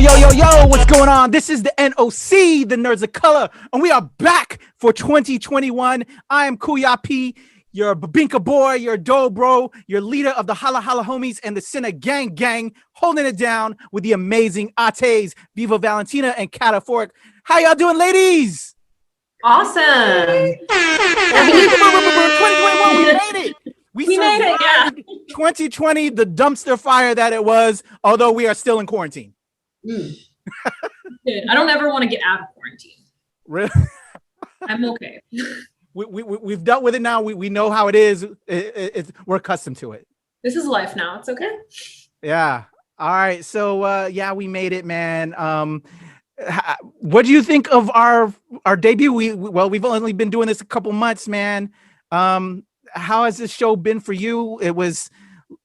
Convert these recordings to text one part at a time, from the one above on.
Yo, what's going on? This is the NOC, the Nerds of Color, and we are back for 2021. I am Kuya P, your Babinka boy, your Dobro, your leader of the Hala Hala Homies and the Sinner Gang, holding it down with the amazing Ates, Viva Valentina, and Cataphoric. How y'all doing, ladies? Awesome. 2021, we made it. We made it, yeah. 2020, the dumpster fire that it was, although we are still in quarantine. I don't ever want to get out of quarantine. Really? I'm okay. We've dealt with it now. We know how it is. We're accustomed to it. This is life now. It's okay. Yeah. All right. So yeah, we made it, man. What do you think of our debut? We've only been doing this a couple months, man. How has this show been for you? It was,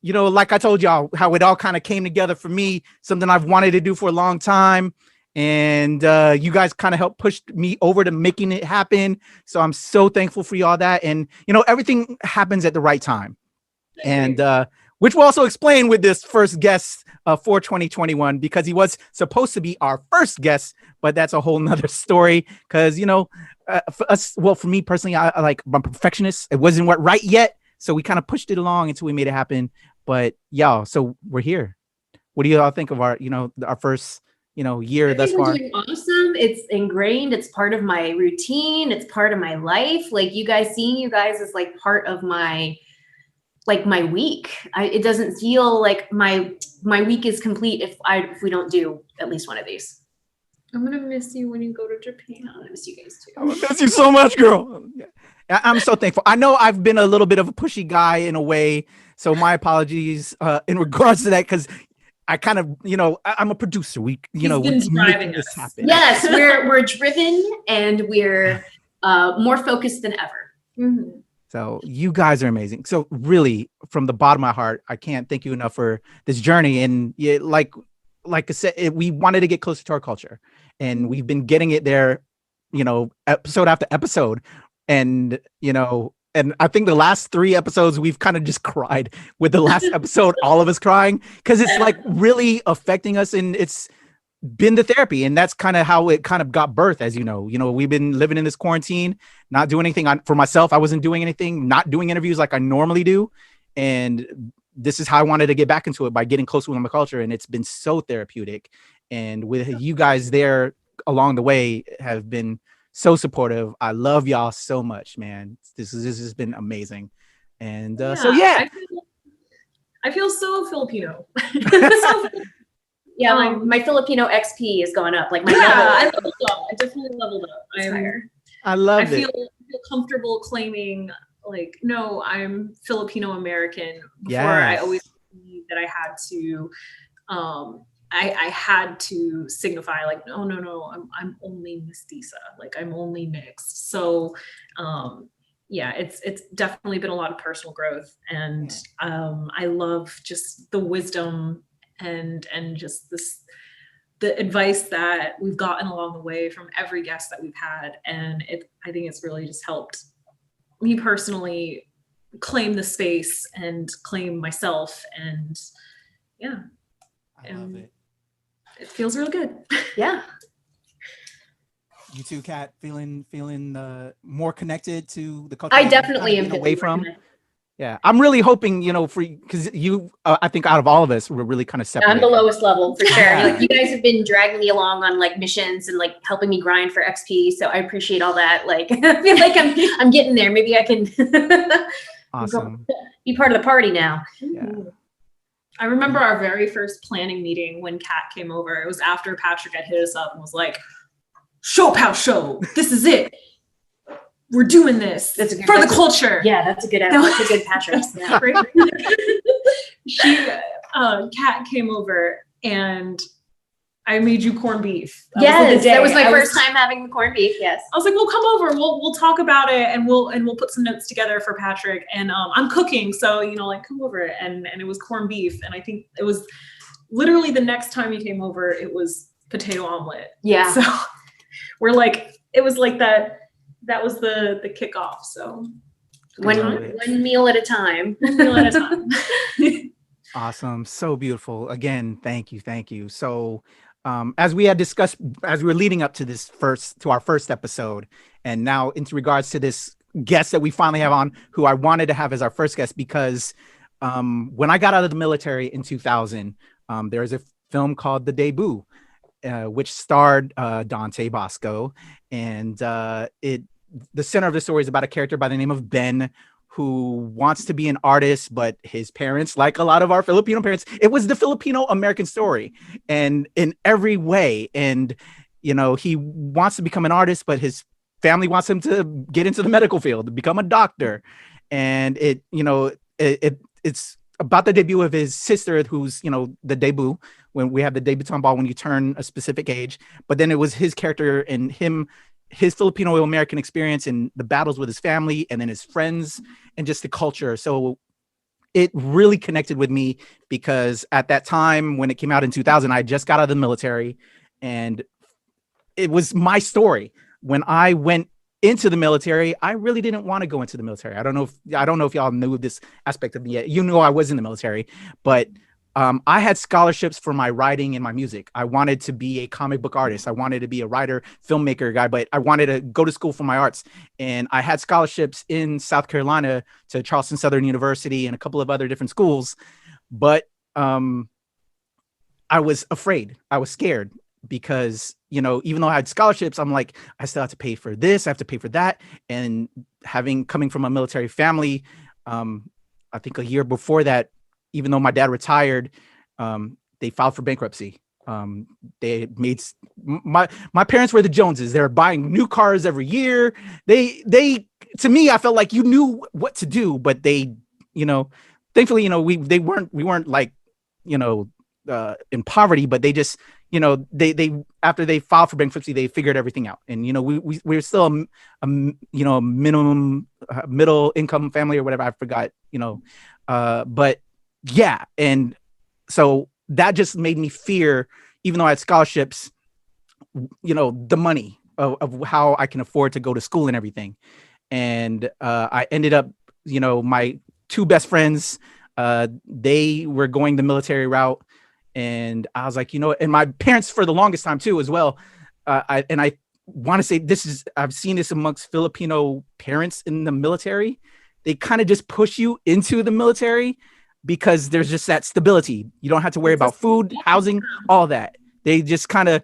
like I told y'all, how it all kind of came together for me, something I've wanted to do for a long time. And you guys kind of helped push me over to making it happen. So I'm so thankful for y'all that. And, everything happens at the right time. And which we'll also explain with this first guest for 2021, because he was supposed to be our first guest, but that's a whole nother story. Because, for me personally, I'm a perfectionist. It wasn't right yet. So we kind of pushed it along until we made it happen. But y'all, so we're here. What do you all think of our first, year thus far? Doing awesome. It's ingrained. It's part of my routine. It's part of my life. Like seeing you guys is like part of my week. It doesn't feel like my week is complete if we don't do at least one of these. I'm gonna miss you when you go to Japan. I'm gonna miss you guys too. I'm gonna miss you so much, girl. I'm so thankful. I know I've been a little bit of a pushy guy in a way, so my apologies in regards to that, because I kind of, I'm a producer. We're making this happen. Yes, we're driven and we're more focused than ever. Mm-hmm. So you guys are amazing. So really, from the bottom of my heart, I can't thank you enough for this journey. And like I said, we wanted to get closer to our culture, and we've been getting it there, episode after episode. And, and I think the last 3 episodes, we've kind of just cried with the last episode, all of us crying, because it's like really affecting us, and it's been the therapy. And that's kind of how it kind of got birth, as we've been living in this quarantine, not doing anything for myself. I wasn't doing anything, not doing interviews like I normally do. And this is how I wanted to get back into it, by getting closer with my culture. And it's been so therapeutic. And with you guys there along the way have been so supportive. I love y'all so much, man. This has been amazing. And I feel so Filipino. Yeah, my Filipino XP is going up. Like my I leveled up. I definitely leveled up. I love it. I feel comfortable claiming, no, I'm Filipino American. Before, I always believed that I had to I had to signify no, I'm only mestiza, I'm only mixed. So it's definitely been a lot of personal growth, and I love just the wisdom and just the advice that we've gotten along the way from every guest that we've had. And I think it's really just helped me personally claim the space and claim myself, and I love it. It feels real good. Yeah. You too, Kat, feeling more connected to the culture? I definitely am away from. Yeah, I'm really hoping, because you, I think out of all of us, we're really kind of separate. I'm the lowest level for sure. You guys have been dragging me along on missions and helping me grind for XP. So I appreciate all that. I feel like I'm getting there. Maybe I can awesome. Be part of the party now. Yeah. I remember our very first planning meeting when Kat came over. It was after Patrick had hit us up and was like, ShoPowSho, this is it. We're doing this for the culture. Yeah, that's a good Patrick. Yeah. Kat came over and I made you corned beef. That was my first time having the corned beef. Yes. I was like, well, come over. We'll talk about it, and we'll put some notes together for Patrick. And I'm cooking, so come over. And it was corned beef, and I think it was literally the next time you came over, it was potato omelet. Yeah. So we're it was like that. That was the kickoff. So one meal at a time. One meal at a time. Awesome. So beautiful. Again, thank you. So As we had discussed as we were leading up to our first episode, and now into regards to this guest that we finally have on, who I wanted to have as our first guest because when I got out of the military in 2000, there was a film called The Debut, which starred Dante Basco, and the center of the story is about a character by the name of Ben, who wants to be an artist, but his parents, like a lot of our Filipino parents, it was the Filipino American story, and in every way. And he wants to become an artist, but his family wants him to get into the medical field, to become a doctor. And it's about the debut of his sister, who's the debut, when we have the debutante ball when you turn a specific age. But then it was his character and his Filipino American experience and the battles with his family and then his friends and just the culture. So it really connected with me because at that time when it came out in 2000, I just got out of the military and it was my story. When I went into the military, I really didn't want to go into the military. I don't know if y'all knew this aspect of me yet. You knew I was in the military, but I had scholarships for my writing and my music. I wanted to be a comic book artist. I wanted to be a writer, filmmaker guy, but I wanted to go to school for my arts. And I had scholarships in South Carolina to Charleston Southern University and a couple of other different schools. But I was afraid. I was scared because, even though I had scholarships, I'm like, I still have to pay for this. I have to pay for that. And coming from a military family, I think a year before that, even though my dad retired, they filed for bankruptcy. They made my parents were the Joneses. They're buying new cars every year. They to me, I felt like you knew what to do, but they, thankfully, we weren't like, in poverty, but they just, they after they filed for bankruptcy, they figured everything out. And, we were still a minimum middle income family or whatever. I forgot, but yeah. And so that just made me fear, even though I had scholarships, the money of how I can afford to go to school and everything. And I ended up, my two best friends, they were going the military route. And I was like, and my parents for the longest time too, as well. I want to say I've seen this amongst Filipino parents in the military. They kind of just push you into the military because there's just that stability. You don't have to worry about food, housing, all that. They just kind of,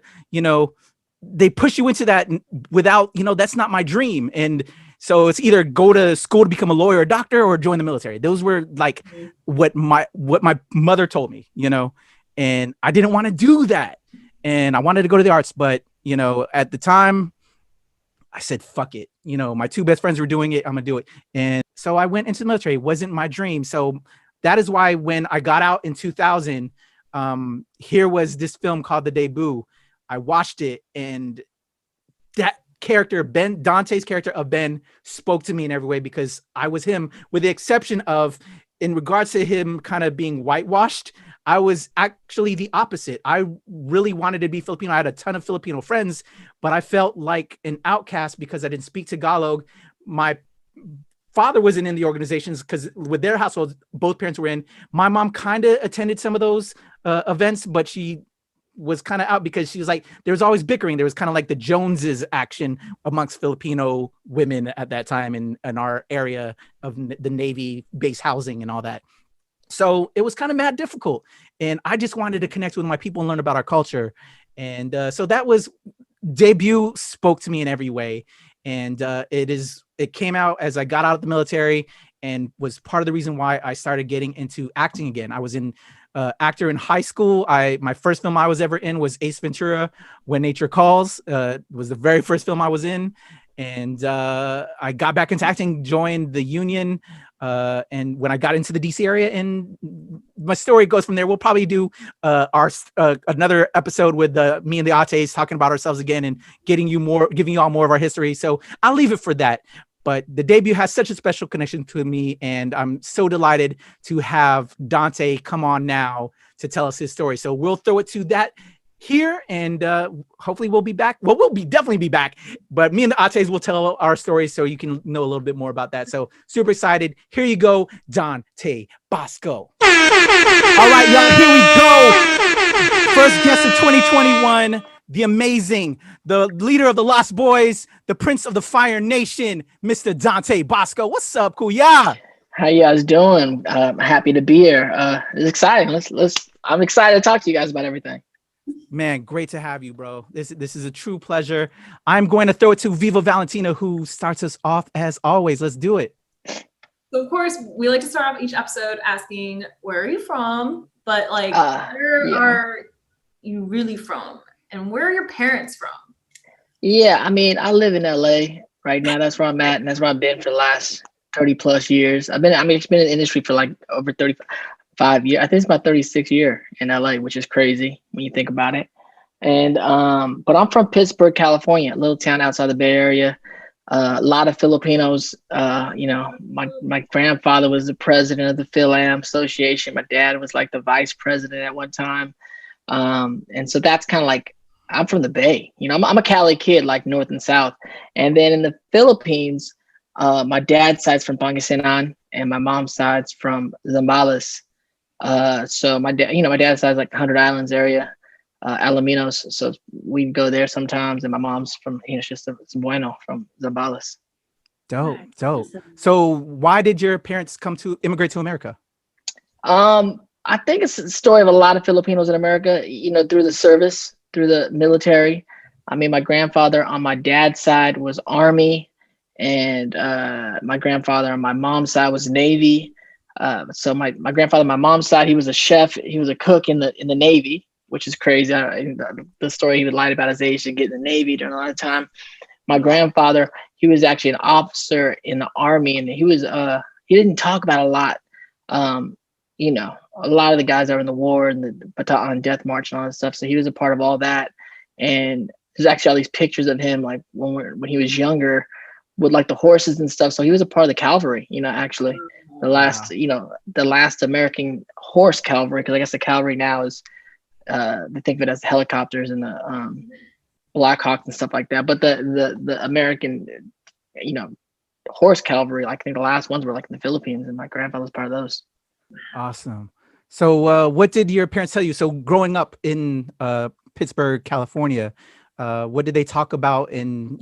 they push you into that without, that's not my dream. And so it's either go to school to become a lawyer or a doctor or join the military. Those were like what my mother told me, and I didn't want to do that. And I wanted to go to the arts, but, at the time I said, fuck it. My two best friends were doing it. I'm gonna do it. And so I went into the military. It wasn't my dream. So that is why when I got out in 2000, here was this film called The Debut. I watched it, and that character, Ben, Dante's character of Ben, spoke to me in every way because I was him, with the exception of, in regards to him kind of being whitewashed, I was actually the opposite. I really wanted to be Filipino. I had a ton of Filipino friends, but I felt like an outcast because I didn't speak Tagalog. My father wasn't in the organizations because with their households, both parents were in. My mom kind of attended some of those events, but she was kind of out because she was like, there was always bickering. There was kind of like the Joneses action amongst Filipino women at that time in our area of the Navy base housing and all that. So it was kind of mad difficult. And I just wanted to connect with my people and learn about our culture. And so that was, Debut spoke to me in every way. And it came out as I got out of the military and was part of the reason why I started getting into acting again. I was an actor in high school. My first film I was ever in was Ace Ventura, When Nature Calls. It was the very first film I was in. And I got back into acting, joined the union. And when I got into the DC area, and my story goes from there. We'll probably do another episode with me and the Ates talking about ourselves again and giving you all more of our history. So I'll leave it for that. But The Debut has such a special connection to me, and I'm so delighted to have Dante come on now to tell us his story. So we'll throw it to that here, and hopefully we'll be back. Well, we'll definitely be back, but me and the Ates will tell our stories so you can know a little bit more about that. So super excited. Here you go, Dante Basco. All right, y'all, here we go. First guest of 2021, the amazing, the leader of the Lost Boys, the Prince of the Fire Nation, Mr. Dante Basco. What's up, Kuya? How you guys doing? Happy to be here. It's exciting. I'm excited to talk to you guys about everything. Man, great to have you, bro. This is a true pleasure. I'm going to throw it to Viva Valentina, who starts us off as always. Let's do it. So of course, we like to start off each episode asking, where are you from? But like, where are you really from? And where are your parents from? Yeah, I mean, I live in LA right now. That's where I'm at, and that's where I've been for the last 30 plus years. It's been in the industry for like over 35 years. I think it's my 36th year in LA, which is crazy when you think about it. And but I'm from Pittsburgh, California, a little town outside the Bay Area. A lot of Filipinos. My grandfather was the president of the Phil Am Association. My dad was like the vice president at one time. And so that's kind of like, I'm from the Bay. I'm a Cali kid, like North and South. And then in the Philippines, my dad's side's from Pangasinan and my mom's side's from Zambales. So my dad's side's like 100 Islands area, Alaminos. So we go there sometimes. And my mom's from, it's just it's Bueno from Zambales. Dope. So why did your parents immigrate to America? I think it's the story of a lot of Filipinos in America, through the service, through the military. I mean, my grandfather on my dad's side was Army, and my grandfather on my mom's side was Navy. So my grandfather on my mom's side, he was a chef. He was a cook in the Navy, which is crazy. The story he would lie about his age to get in the Navy during a lot of time. My grandfather, he was actually an officer in the Army, and he didn't talk about a lot. A lot of the guys that were in the war and the Bataan Death March and all that stuff. So he was a part of all that. And there's actually all these pictures of him, like when he was younger, with like the horses and stuff. So he was a part of the cavalry, actually the last American horse cavalry. Cause I guess the cavalry now is, they think of it as the helicopters and the Black Hawks and stuff like that. But the American, horse cavalry, like I think the last ones were like in the Philippines, and my grandfather was part of those. Awesome. So what did your parents tell you? So growing up in Pittsburgh, California, what did they talk about in,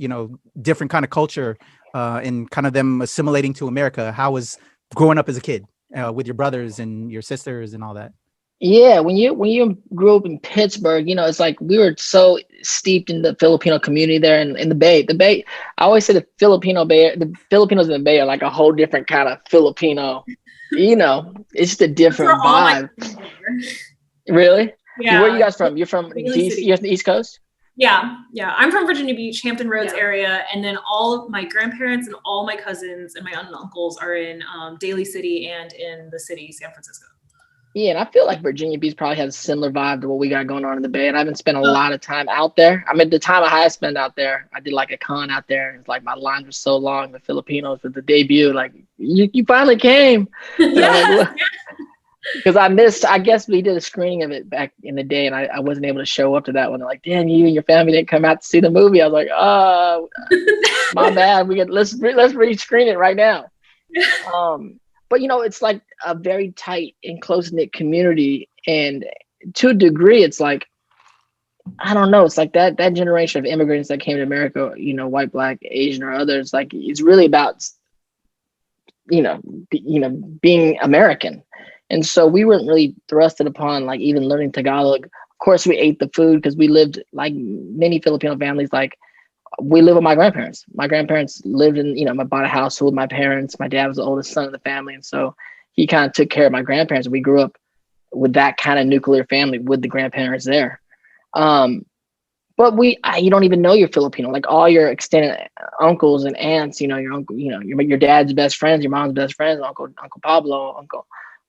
different kind of culture and kind of them assimilating to America? How was growing up as a kid with your brothers and your sisters and all that? Yeah, when you grew up in Pittsburgh, it's like we were so steeped in the Filipino community there in the Bay. The Bay, I always say the Filipinos in the Bay are like a whole different kind of Filipino. It's just a different vibe. Really? Yeah. Where are you guys from? You're from you're from the East Coast? Yeah. I'm from Virginia Beach, Hampton Roads area. And then all of my grandparents and all my cousins and my aunt and uncles are in Daly City and in the city, San Francisco. Yeah, and I feel like Virginia Beach probably has a similar vibe to what we got going on in the Bay. And I haven't spent a lot of time out there. I mean, the time I spent out there, I did like a con out there. And it's like my lines were so long. The Filipinos with the debut, like you finally came. Yeah. Because I guess we did a screening of it back in the day, and I wasn't able to show up to that one. They're like, damn, you and your family didn't come out to see the movie. I was like, oh, my bad. Let's re-screen it right now. But it's like a very tight and close-knit community, and to a degree, it's like, I don't know, it's like that generation of immigrants that came to America, white, Black, Asian, or others, like it's really about, being American. And so we weren't really thrusted upon like even learning Tagalog. Of course, we ate the food because we lived like many Filipino families, like we live with my grandparents. My grandparents lived in, I bought a house with my parents. My dad was the oldest son of the family. And so he kind of took care of my grandparents. We grew up with that kind of nuclear family with the grandparents there. But you don't even know you're Filipino. Like all your extended uncles and aunts, your uncle, your dad's best friends, your mom's best friends, Uncle Pablo,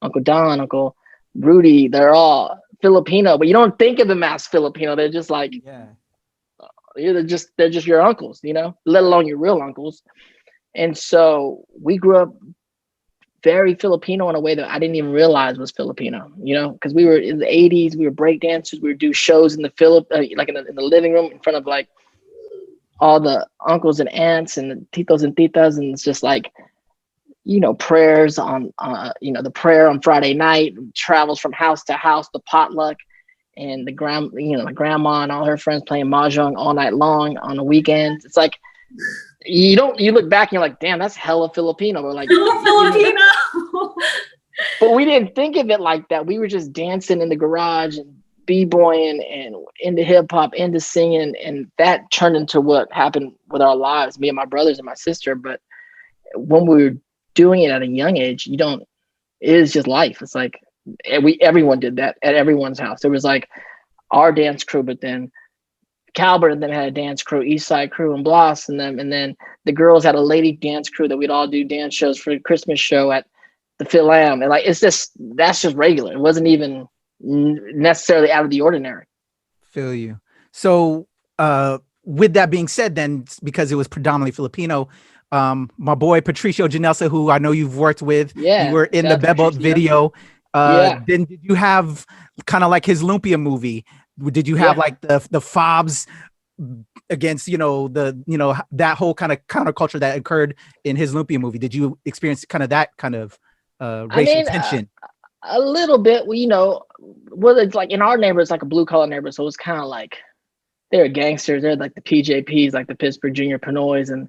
Uncle Don, Uncle Rudy, they're all Filipino, but you don't think of them as Filipino. They're just like, they're just your uncles, let alone your real uncles. And so we grew up very Filipino in a way that I didn't even realize was Filipino, because we were in the 80s, we were break dancers, we would do shows in the like in the living room in front of like all the uncles and aunts and the titos and titas, and it's just like, prayers on, the prayer on Friday night, travels from house to house, the potluck. and my grandma and all her friends playing mahjong all night long on the weekends. It's like you look back and you're like, damn, that's hella Filipino. We're like, Filipino. But we didn't think of it like that. We were just dancing in the garage and b-boying and into hip hop, into singing, and that turned into what happened with our lives, me and my brothers and my sister. But when we were doing it at a young age, it is just life. It's like everyone did that at everyone's house. There was like our dance crew, but then Calvert and then had a dance crew, East Side crew and Bloss, and then the girls had a lady dance crew that we'd all do dance shows for the Christmas show at the Phil Am. And like that's just regular. It wasn't even necessarily out of the ordinary. Feel you. So with that being said, then because it was predominantly Filipino, my boy Patricio Janelsa, who I know you've worked with, you were in the Bebo video. Then did you have kind of like his Lumpia movie? Did you have like the fobs against that whole kind of counterculture that occurred in his Lumpia movie? Did you experience kind of that kind of racial tension? A little bit. Well, it's like in our neighborhood, it's like a blue collar neighborhood, so it's kind of like they're gangsters. They're like the PJPs, like the Pittsburgh Junior Pinoys, and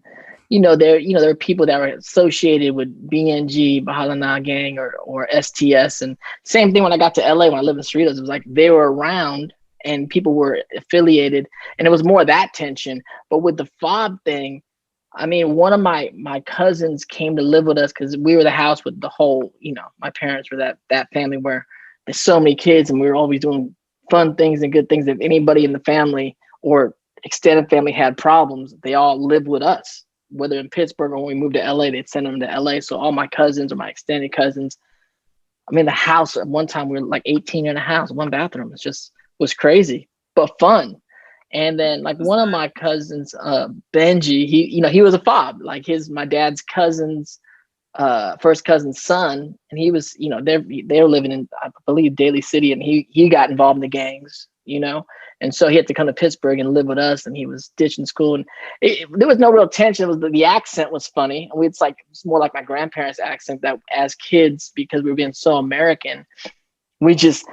there are people that were associated with BNG, Bahala Gang, or STS. And same thing when I got to LA, when I lived in Cerritos, it was like they were around and people were affiliated, and it was more that tension. But with the fob thing, I mean, one of my cousins came to live with us because we were the house with the whole, my parents were that family where there's so many kids and we were always doing fun things and good things. If anybody in the family or extended family had problems, they all lived with us, whether in Pittsburgh or when we moved to LA, they'd send them to LA. So all my cousins or my extended cousins, I mean, the house at one time, we were like 18 in a house, one bathroom. It just was crazy, but fun. And then like one of my cousins, Benji, he was a fob, like my dad's cousin's first cousin's son. And he was, they were living in, I believe, Daly City, and he got involved in the gangs, and so he had to come to Pittsburgh and live with us, and he was ditching school, and there was no real tension. It was the accent was funny. It's more like my grandparents' accent that as kids, because we were being so American, we just,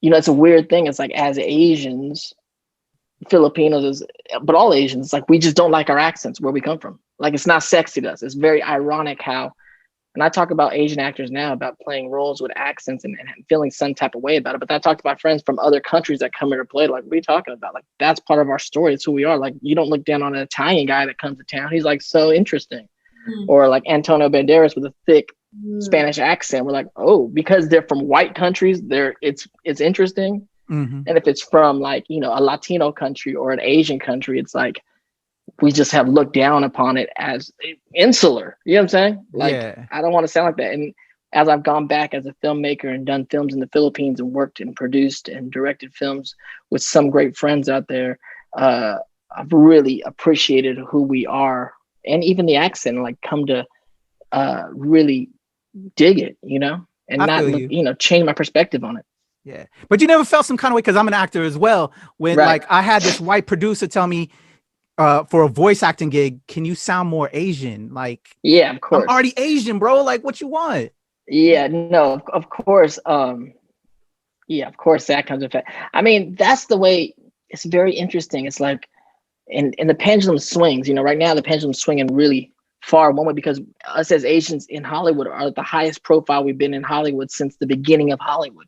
it's a weird thing. It's like as Asians, Filipinos, but all Asians, like we just don't like our accents where we come from. Like it's not sexy to us. It's very ironic how, and I talk about Asian actors now about playing roles with accents and feeling some type of way about it. But I talk to my friends from other countries that come here to play. Like, what are you talking about? Like, that's part of our story. It's who we are. Like, you don't look down on an Italian guy that comes to town. He's like so interesting. Or like Antonio Banderas with a thick Spanish accent. We're like, oh, because they're from white countries, it's interesting. And if it's from like, a Latino country or an Asian country, it's like, we just have looked down upon it as insular. You know what I'm saying? Like, I don't want to sound like that. And as I've gone back as a filmmaker and done films in the Philippines and worked and produced and directed films with some great friends out there, I've really appreciated who we are, and even the accent, like come to really dig it, and not, change my perspective on it. Yeah. But you never felt some kind of way, because I'm an actor as well, when like I had this white producer tell me, for a voice acting gig, can you sound more Asian? Like, yeah, of course. I'm already Asian, bro. Like, what you want? Yeah, no, of course. Yeah, of course that comes with it. I mean, that's the way. It's very interesting. It's like, and the pendulum swings. Right now the pendulum's swinging really far one way, because us as Asians in Hollywood are at the highest profile we've been in Hollywood since the beginning of Hollywood.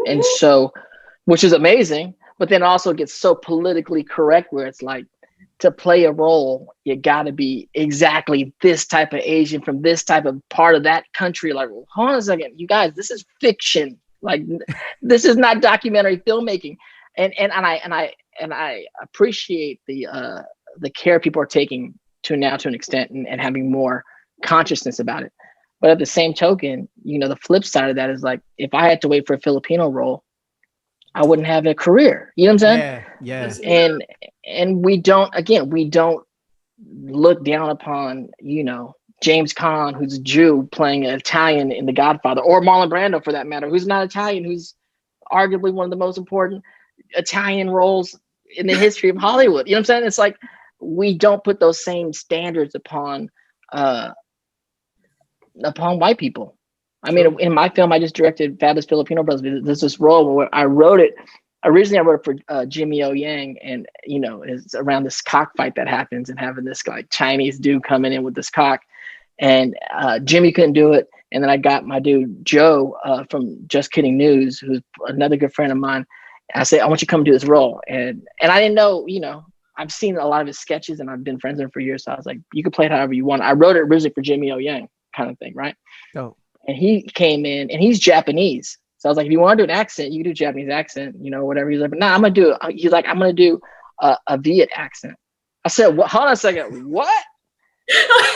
And so, which is amazing, but then also gets so politically correct where it's like, to play a role, you got to be exactly this type of Asian from this type of part of that country. Like, well, hold on a second, you guys, this is fiction. Like, this is not documentary filmmaking. And I appreciate the care people are taking to an extent and having more consciousness about it. But at the same token, the flip side of that is like, if I had to wait for a Filipino role, I wouldn't have a career. You know what I'm saying? Yeah. And we don't look down upon, James Caan, who's a Jew playing an Italian in The Godfather, or Marlon Brando for that matter, who's not Italian, who's arguably one of the most important Italian roles in the history of Hollywood. You know what I'm saying? It's like, we don't put those same standards upon white people. I mean, in my film, I just directed Fabulous Filipino Brothers. There's this role where I wrote it. Originally, I wrote it for Jimmy O Yang, and it's around this cockfight that happens, and having this like Chinese dude coming in with this cock, and Jimmy couldn't do it, and then I got my dude Joe from Just Kidding News, who's another good friend of mine. I said, I want you to come do this role, and I didn't know, I've seen a lot of his sketches, and I've been friends with him for years, so I was like, you can play it however you want. I wrote it originally for Jimmy O Yang, kind of thing, right? Oh. And he came in, and he's Japanese. So I was like, if you want to do an accent, you can do Japanese accent, whatever. He's like, but I'm going to do it. He's like, I'm going to do a Viet accent. I said, hold on a second. What?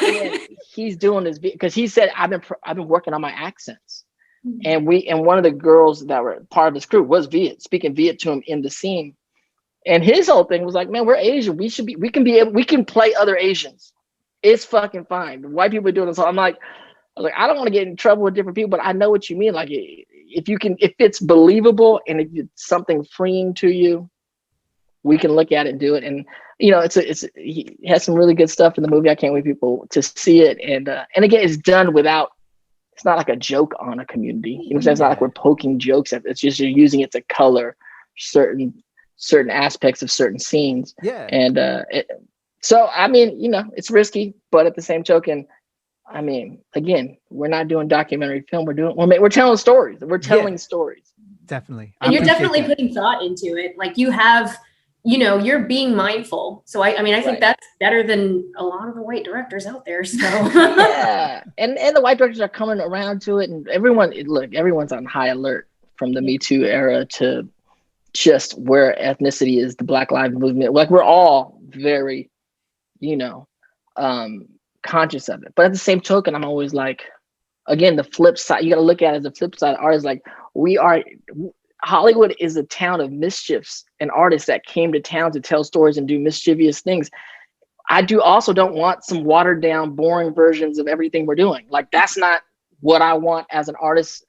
And he's doing this because he said, I've been working on my accents. And one of the girls that were part of this group was Viet, speaking Viet to him in the scene. And his whole thing was like, man, we're Asian. We can play other Asians. It's fucking fine. The white people are doing this. So I was like, I don't want to get in trouble with different people, but I know what you mean. Like, if it's believable and if it's something freeing to you, we can look at it and do it. And he has some really good stuff in the movie. I can't wait people to see it. And again, it's done without. It's not like a joke on a community. It's not like we're poking jokes at it. It's just you're using it to color certain aspects of certain scenes. Yeah. And so I mean, it's risky, but at the same token, I mean, again, we're not doing documentary film. We're telling stories. We're telling stories. Definitely. And you're definitely putting thought into it. Like you have, you're being mindful. So I think that's better than a lot of the white directors out there. So yeah. And the white directors are coming around to it, and everyone's on high alert from the Me Too era to just where ethnicity is, the Black Lives Movement. Like we're all very, conscious of it. But at the same token, I'm always like, again, the flip side, you got to look at it as the flip side. Art is like, Hollywood is a town of mischiefs and artists that came to town to tell stories and do mischievous things. I don't want some watered down, boring versions of everything we're doing. Like that's not what I want as an artist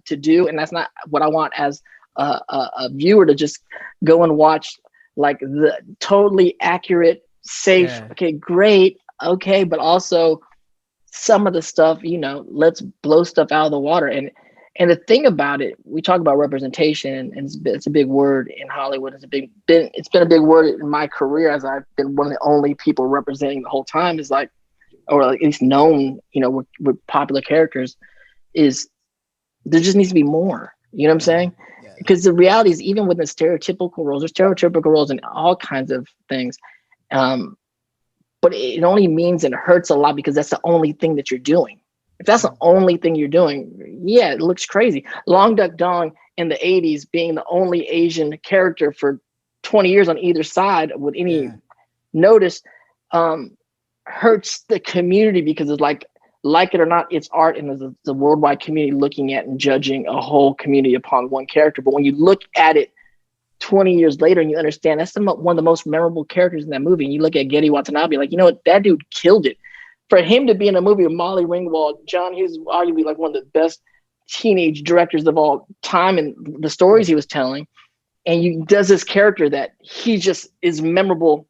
to do. And that's not what I want as a viewer to just go and watch like the totally accurate, safe, okay, great. Okay, but also some of the stuff, let's blow stuff out of the water. And the thing about it, we talk about representation, and it's a big word in Hollywood. It's been a big word in my career, as I've been one of the only people representing the whole time. Is like, or at least known, with popular characters. Is there just needs to be more? You know what I'm saying? Because the reality is, even within stereotypical roles, there's stereotypical roles in all kinds of things. But it only means and it hurts a lot because that's the only thing that you're doing. If that's the only thing you're doing, it looks crazy. Long Duck Dong in the 80s being the only Asian character for 20 years on either side with any notice hurts the community because it's like it or not, it's art, and there's the worldwide community looking at and judging a whole community upon one character. But when you look at it 20 years later and you understand that's one of the most memorable characters in that movie, and you look at Geddy Watanabe, like, that dude killed it. For him to be in a movie with Molly Ringwald, John Hughes, arguably like one of the best teenage directors of all time, and the stories he was telling, and he does this character that he just is memorable,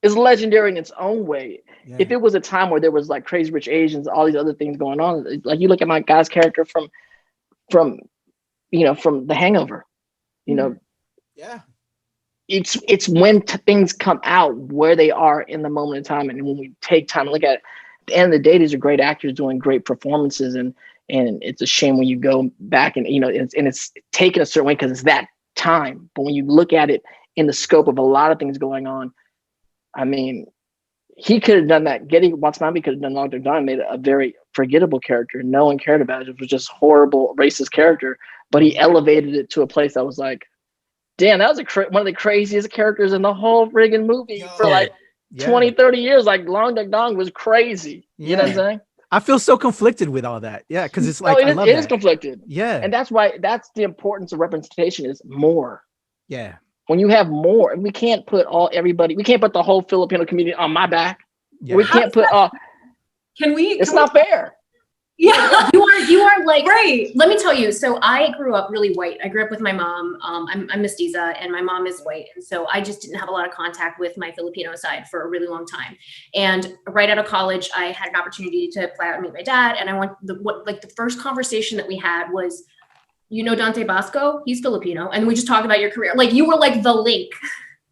is legendary in its own way. Yeah. If it was a time where there was like Crazy Rich Asians, all these other things going on, like you look at my guy's character from The Hangover, Yeah. It's when things come out where they are in the moment in time, and when we take time to look at it. At the end of the day, these are great actors doing great performances, and it's a shame when you go back and it's taken a certain way because it's that time. But when you look at it in the scope of a lot of things going on, I mean, he could have done that. Geddy Watanabe could have done Long Duck Dong, made a very forgettable character. No one cared about it. It was just horrible, racist character. But he elevated it to a place that was like, damn, that was one of the craziest characters in the whole friggin' movie for like 20, 30 years. Like Long Duck Dong was crazy. You know what I'm saying? I feel so conflicted with all that. Yeah, because it's like, it is conflicted. Yeah. And that's why that's the importance of representation is more. Yeah. When you have more, and we can't put we can't put the whole Filipino community on my back. Yeah. We can't put Can we? It's not fair. Yeah. You are like, Right. let me tell you. So I grew up really white. I grew up with my mom. I'm mestiza and my mom is white. And so I just didn't have a lot of contact with my Filipino side for a really long time. And right out of college, I had an opportunity to fly out and meet my dad. And I went, the first conversation that we had was, you know, Dante Basco, he's Filipino. And we just talked about your career. Like you were like the link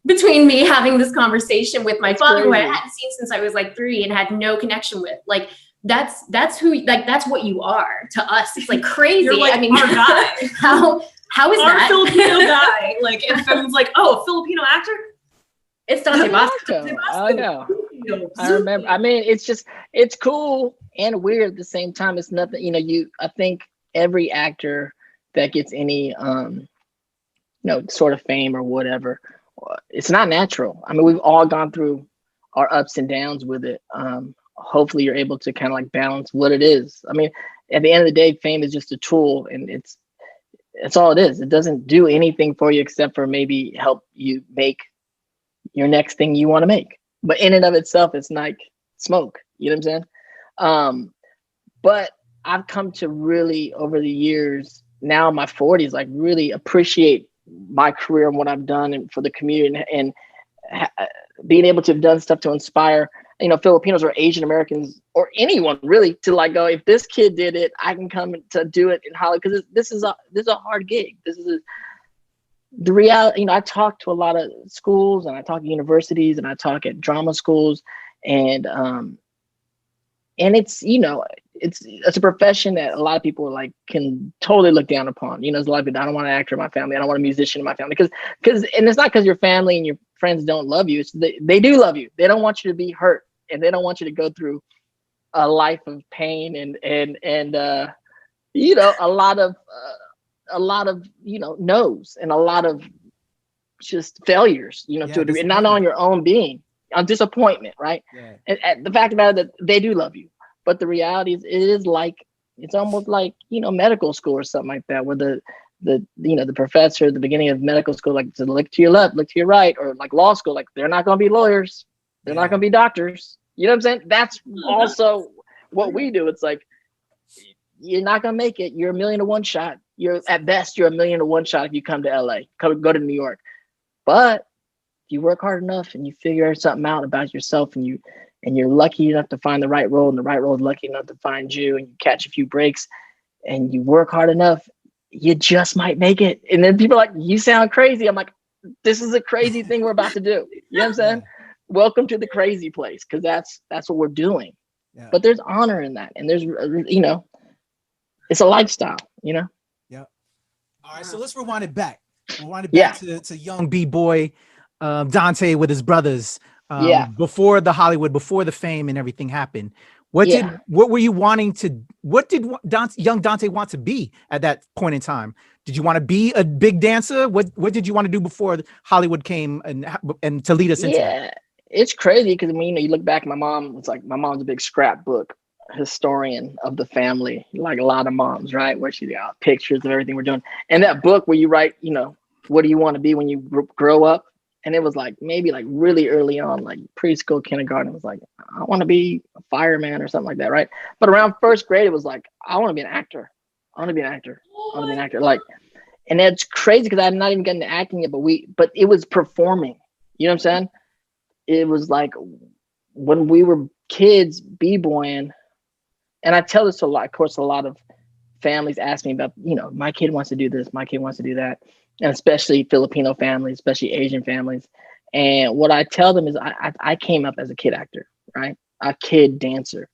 between me having this conversation with my father, who I hadn't seen since I was like 3 and had no connection with. Like, that's who, like, that's what you are to us. It's like crazy. You're like I mean, our guy. how is Our that? Filipino guy. Like, if someone's like, oh, a Filipino actor? It's Dante Basco. I know. I remember. I mean, it's cool and weird at the same time. It's nothing, you know, I think every actor that gets any, sort of fame or whatever, it's not natural. I mean, we've all gone through our ups and downs with it. Hopefully you're able to kind of like balance what it is. I mean, at the end of the day, fame is just a tool, and it's all it is. It doesn't do anything for you except for maybe help you make your next thing you want to make. But in and of itself, it's like smoke. You know what I'm saying? But I've come to really, over the years, now in my 40s, like really appreciate my career and what I've done and for the community, and being able to have done stuff to inspire, you know, Filipinos or Asian Americans or anyone really to like go, if this kid did it, I can come to do it in Hollywood, because this is a hard gig. This is the reality. You know, I talk to a lot of schools, and I talk to universities, and I talk at drama schools, and it's, you know, it's a profession that a lot of people like can totally look down upon. You know, there's a lot of people, I don't want an actor in my family, I don't want a musician in my family, because and it's not because your family and your friends don't love you. It's they do love you. They don't want you to be hurt, and they don't want you to go through a life of pain and you know, a lot of you know, no's and a lot of just failures, you know, to a degree, and not on your own being, on disappointment, right? Yeah. And the fact about it, that they do love you, but the reality is, it's almost like, you know, medical school or something like that, where the you know, the professor at the beginning of medical school, like, to look to your left, look to your right, or like law school, like, they're not going to be lawyers, they're not going to be doctors. You know what I'm saying? That's also what we do. It's like, you're not going to make it. You're 1,000,000 to 1 shot. You're at best, you're 1,000,000 to 1 shot if you come to LA, go to New York. But if you work hard enough and you figure something out about yourself, and you're lucky enough to find the right role, and the right role is lucky enough to find you, and you catch a few breaks, and you work hard enough, you just might make it. And then people are like, you sound crazy. I'm like, this is a crazy thing we're about to do. You know what I'm saying? Yeah. Welcome to the crazy place, because that's what we're doing. Yeah. But there's honor in that, and there's, you know, it's a lifestyle, you know? Yeah. All right, so let's rewind it back. Rewind it back to young B-boy Dante with his brothers. Before the Hollywood, before the fame and everything happened. What were you wanting to, what did young Dante want to be at that point in time? Did you want to be a big dancer? What did you want to do before Hollywood came and to lead us into that? It's crazy, because I mean, you know, you look back, my mom's a big scrapbook historian of the family, like a lot of moms, right? Where she got pictures of everything we're doing. And that book where you write, you know, what do you want to be when you grow up? And it was like, maybe like really early on, like preschool, kindergarten, it was like, I want to be a fireman or something like that, right? But around first grade, it was like, I want to be an actor. I want to be an actor. I want to be an actor. Like, and it's crazy, because I had not even gotten to acting yet, but it was performing. You know what I'm saying? It was like when we were kids, b-boying, and I tell this a lot. Of course, a lot of families ask me about, you know, my kid wants to do this, my kid wants to do that. And especially Filipino families, especially Asian families. And what I tell them is I came up as a kid actor, right? A kid dancer.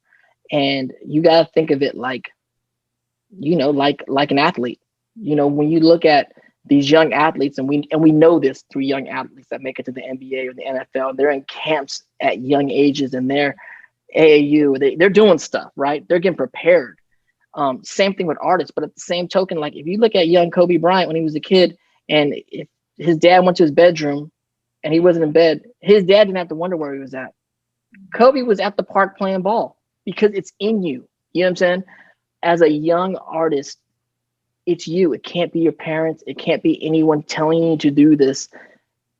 And you got to think of it like, you know, like an athlete. You know, when you look at these young athletes, and we know this through young athletes that make it to the NBA or the NFL, they're in camps at young ages, and they're AAU, they're doing stuff, right? They're getting prepared. Same thing with artists, but at the same token, like if you look at young Kobe Bryant when he was a kid, and if his dad went to his bedroom and he wasn't in bed, his dad didn't have to wonder where he was at. Kobe was at the park playing ball, because it's in you. You know what I'm saying? As a young artist, it's you. It can't be your parents. It can't be anyone telling you to do this.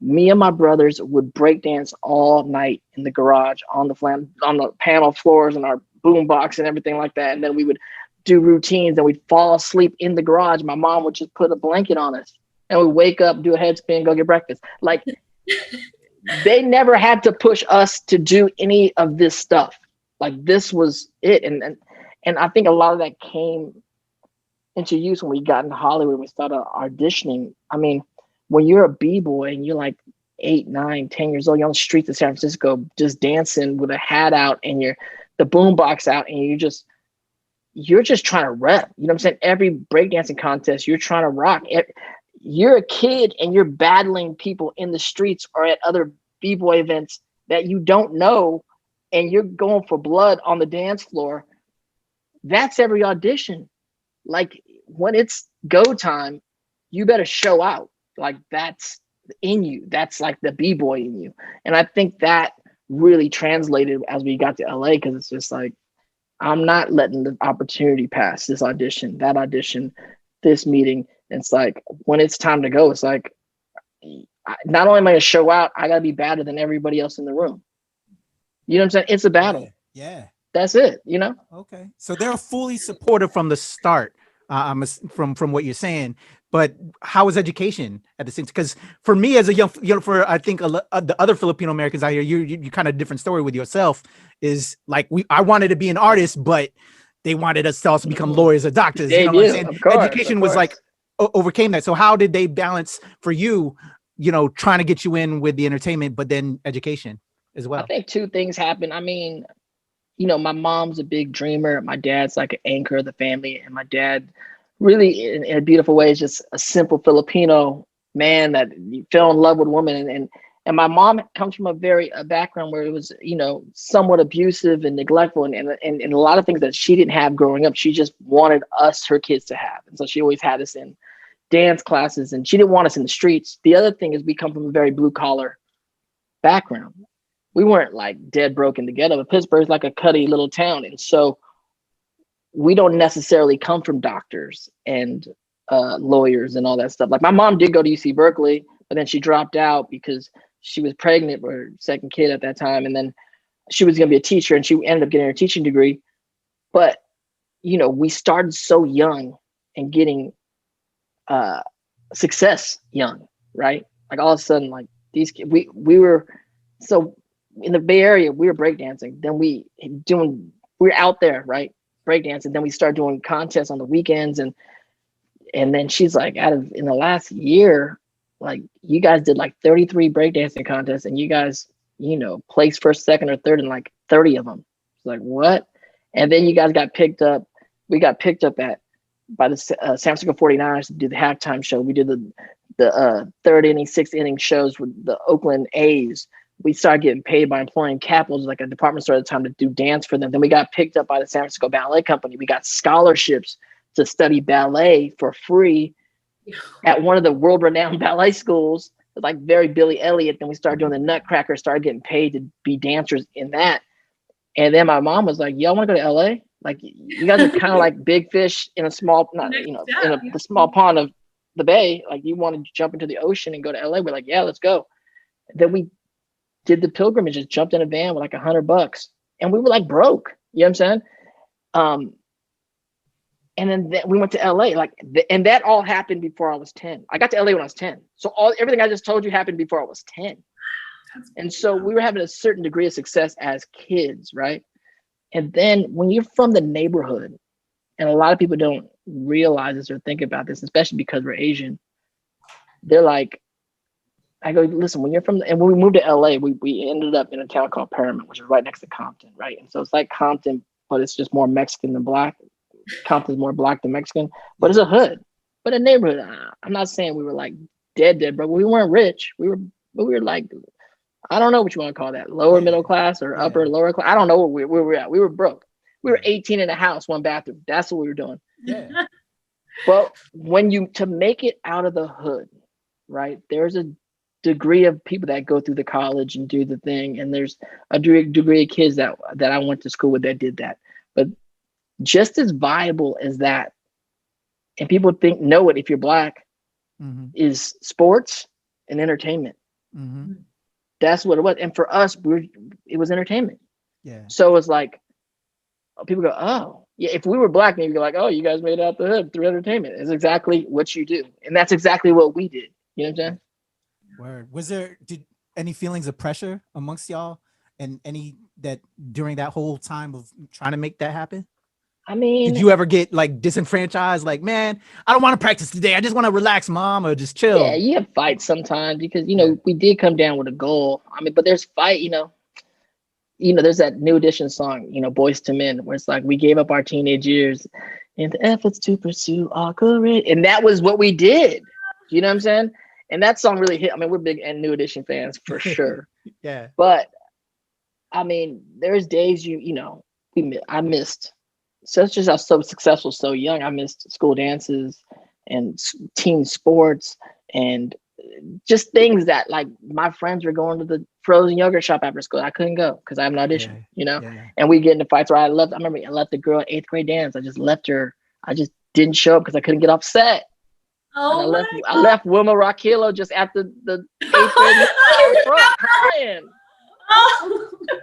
Me and my brothers would break dance all night in the garage, on the panel floors and our boom box and everything like that. And then we would do routines and we'd fall asleep in the garage. My mom would just put a blanket on us and we'd wake up, do a head spin, go get breakfast. Like they never had to push us to do any of this stuff. Like this was it. And I think a lot of that came into use when we got into Hollywood, we started auditioning. I mean, when you're a B-boy and you're like 8, 9, 10 years old, you're on the streets of San Francisco just dancing with a hat out and the boombox out, and you're just trying to rep. You know what I'm saying? Every breakdancing contest, you're trying to rock. You're a kid and you're battling people in the streets or at other B-boy events that you don't know, and you're going for blood on the dance floor. That's every audition. Like when it's go time, you better show out. Like that's in you. That's like the B-boy in you. And I think that really translated as we got to LA, because it's just like, I'm not letting the opportunity pass. This audition, that audition, this meeting. And it's like, when it's time to go, it's like, not only am I going to show out, I got to be better than everybody else in the room. You know what I'm saying? It's a battle. Yeah. That's it, you know? Okay. So they're fully supportive from the start, from what you're saying. But how is education at the same? Because for me as a young, for I think the other Filipino Americans out here, you kind of different story with yourself. Is like I wanted to be an artist, but they wanted us to also become lawyers or doctors. You know what I'm saying? Of course, education was like overcame that. So how did they balance for you? Trying to get you in with the entertainment, but then education as well. I think two things happen. I mean, my mom's a big dreamer. My dad's like an anchor of the family. And my dad really, in a beautiful way, is just a simple Filipino man that fell in love with women. And my mom comes from a background where it was, somewhat abusive and neglectful and a lot of things that she didn't have growing up. She just wanted us, her kids, to have. And so she always had us in dance classes, and she didn't want us in the streets. The other thing is we come from a very blue collar background. We weren't like dead broke in the ghetto, but Pittsburgh's like a cutty little town. And so we don't necessarily come from doctors and lawyers and all that stuff. Like my mom did go to UC Berkeley, but then she dropped out because she was pregnant with her second kid at that time. And then she was going to be a teacher, and she ended up getting her teaching degree. But, we started so young and getting success young, right? Like all of a sudden, like these kids, we were so in the Bay Area, we were breakdancing. Then we were out there, right? Breakdancing. Then we started doing contests on the weekends, and then she's like, in the last year, like you guys did like 33 breakdancing contests, and you guys, placed first, second, or third in like 30 of them. It's like, what? And then you guys got picked up. We got picked up by the San Francisco 49ers to do the halftime show. We did the third inning, sixth inning shows with the Oakland A's. We started getting paid by Employing Capital, like a department store at the time, to do dance for them. Then we got picked up by the San Francisco Ballet Company. We got scholarships to study ballet for free at one of the world-renowned ballet schools. It was like very Billy Elliot. Then we started doing the Nutcracker, started getting paid to be dancers in that. And then my mom was like, y'all want to go to LA? Like you guys are kind of like big fish in a small, the small pond of the Bay. Like you want to jump into the ocean and go to LA. We're like, yeah, let's go. Then we did the pilgrimage, just jumped in a van with like $100, and we were like broke. You know what I'm saying? And then we went to LA, and that all happened before I was 10. I got to LA when I was 10. So everything I just told you happened before I was 10. And so we were having a certain degree of success as kids, right? And then when you're from the neighborhood, and a lot of people don't realize this or think about this, especially because we're Asian, they're like, I go, listen, when you're and when we moved to LA, we ended up in a town called Paramount, which is right next to Compton, right? And so it's like Compton, but it's just more Mexican than black. Compton's more black than Mexican, but it's a hood, but a neighborhood. I'm not saying we were like dead, but we weren't rich. We were like, I don't know what you want to call that, lower middle class or upper lower class. I don't know where we were at. We were broke. We were 18 in a house, one bathroom. That's what we were doing. Yeah. Well, to make it out of the hood, right? There's a degree of people that go through the college and do the thing, and there's a degree of kids that I went to school with that did that. But just as viable as that, and people know it if you're black, is sports and entertainment. Mm-hmm. That's what it was. And for us, it was entertainment. Yeah. So it's like, people go, oh, Yeah, if we were black, and you'd be like, oh, you guys made it out the hood through entertainment. It's exactly what you do. And that's exactly what we did. You know what I'm saying? Word. Was there any feelings of pressure amongst y'all, and any that during that whole time of trying to make that happen? I mean, Did you ever get like disenfranchised? Like, man, I don't want to practice today. I just want to relax, mom, or just chill. yeah, you have fights sometimes because, we did come down with a goal. I mean, but there's fight, there's that New Edition song, Boys to Men, where it's like, we gave up our teenage years in the efforts to pursue our career. And that was what we did. You know what I'm saying? And that song really hit. I mean, we're big and New Edition fans for sure. Yeah. But I mean, there's days I missed. Such as I was so successful so young. I missed school dances and team sports and just things that, like, my friends were going to the frozen yogurt shop after school. I couldn't go because I have an audition, Yeah. and we get into fights where I remember I left the girl at 8th grade dance. I just left her. I just didn't show up because I couldn't get off set. Oh, I left Wilma Rockillo just after the 8th grade crying. Oh, no.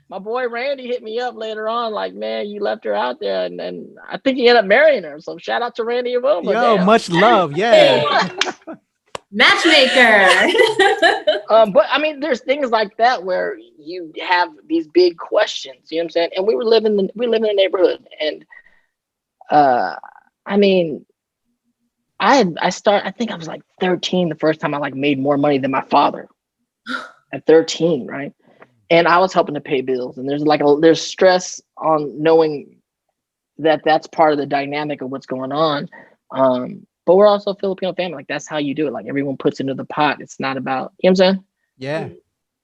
My boy Randy hit me up later on, like, man, you left her out there, and I think he ended up marrying her. So shout out to Randy and Wilma. Yo, damn. much love. Yeah. Matchmaker. But I mean, there's things like that where you have these big questions. You know what I'm saying? And we live in a neighborhood, and I mean, I think I was like 13 the first time I like made more money than my father at 13, right? And I was helping to pay bills, and there's stress on knowing that that's part of the dynamic of what's going on. But we're also a Filipino family. Like, that's how you do it. Like, everyone puts into the pot. It's not about, you know what I'm saying? Yeah.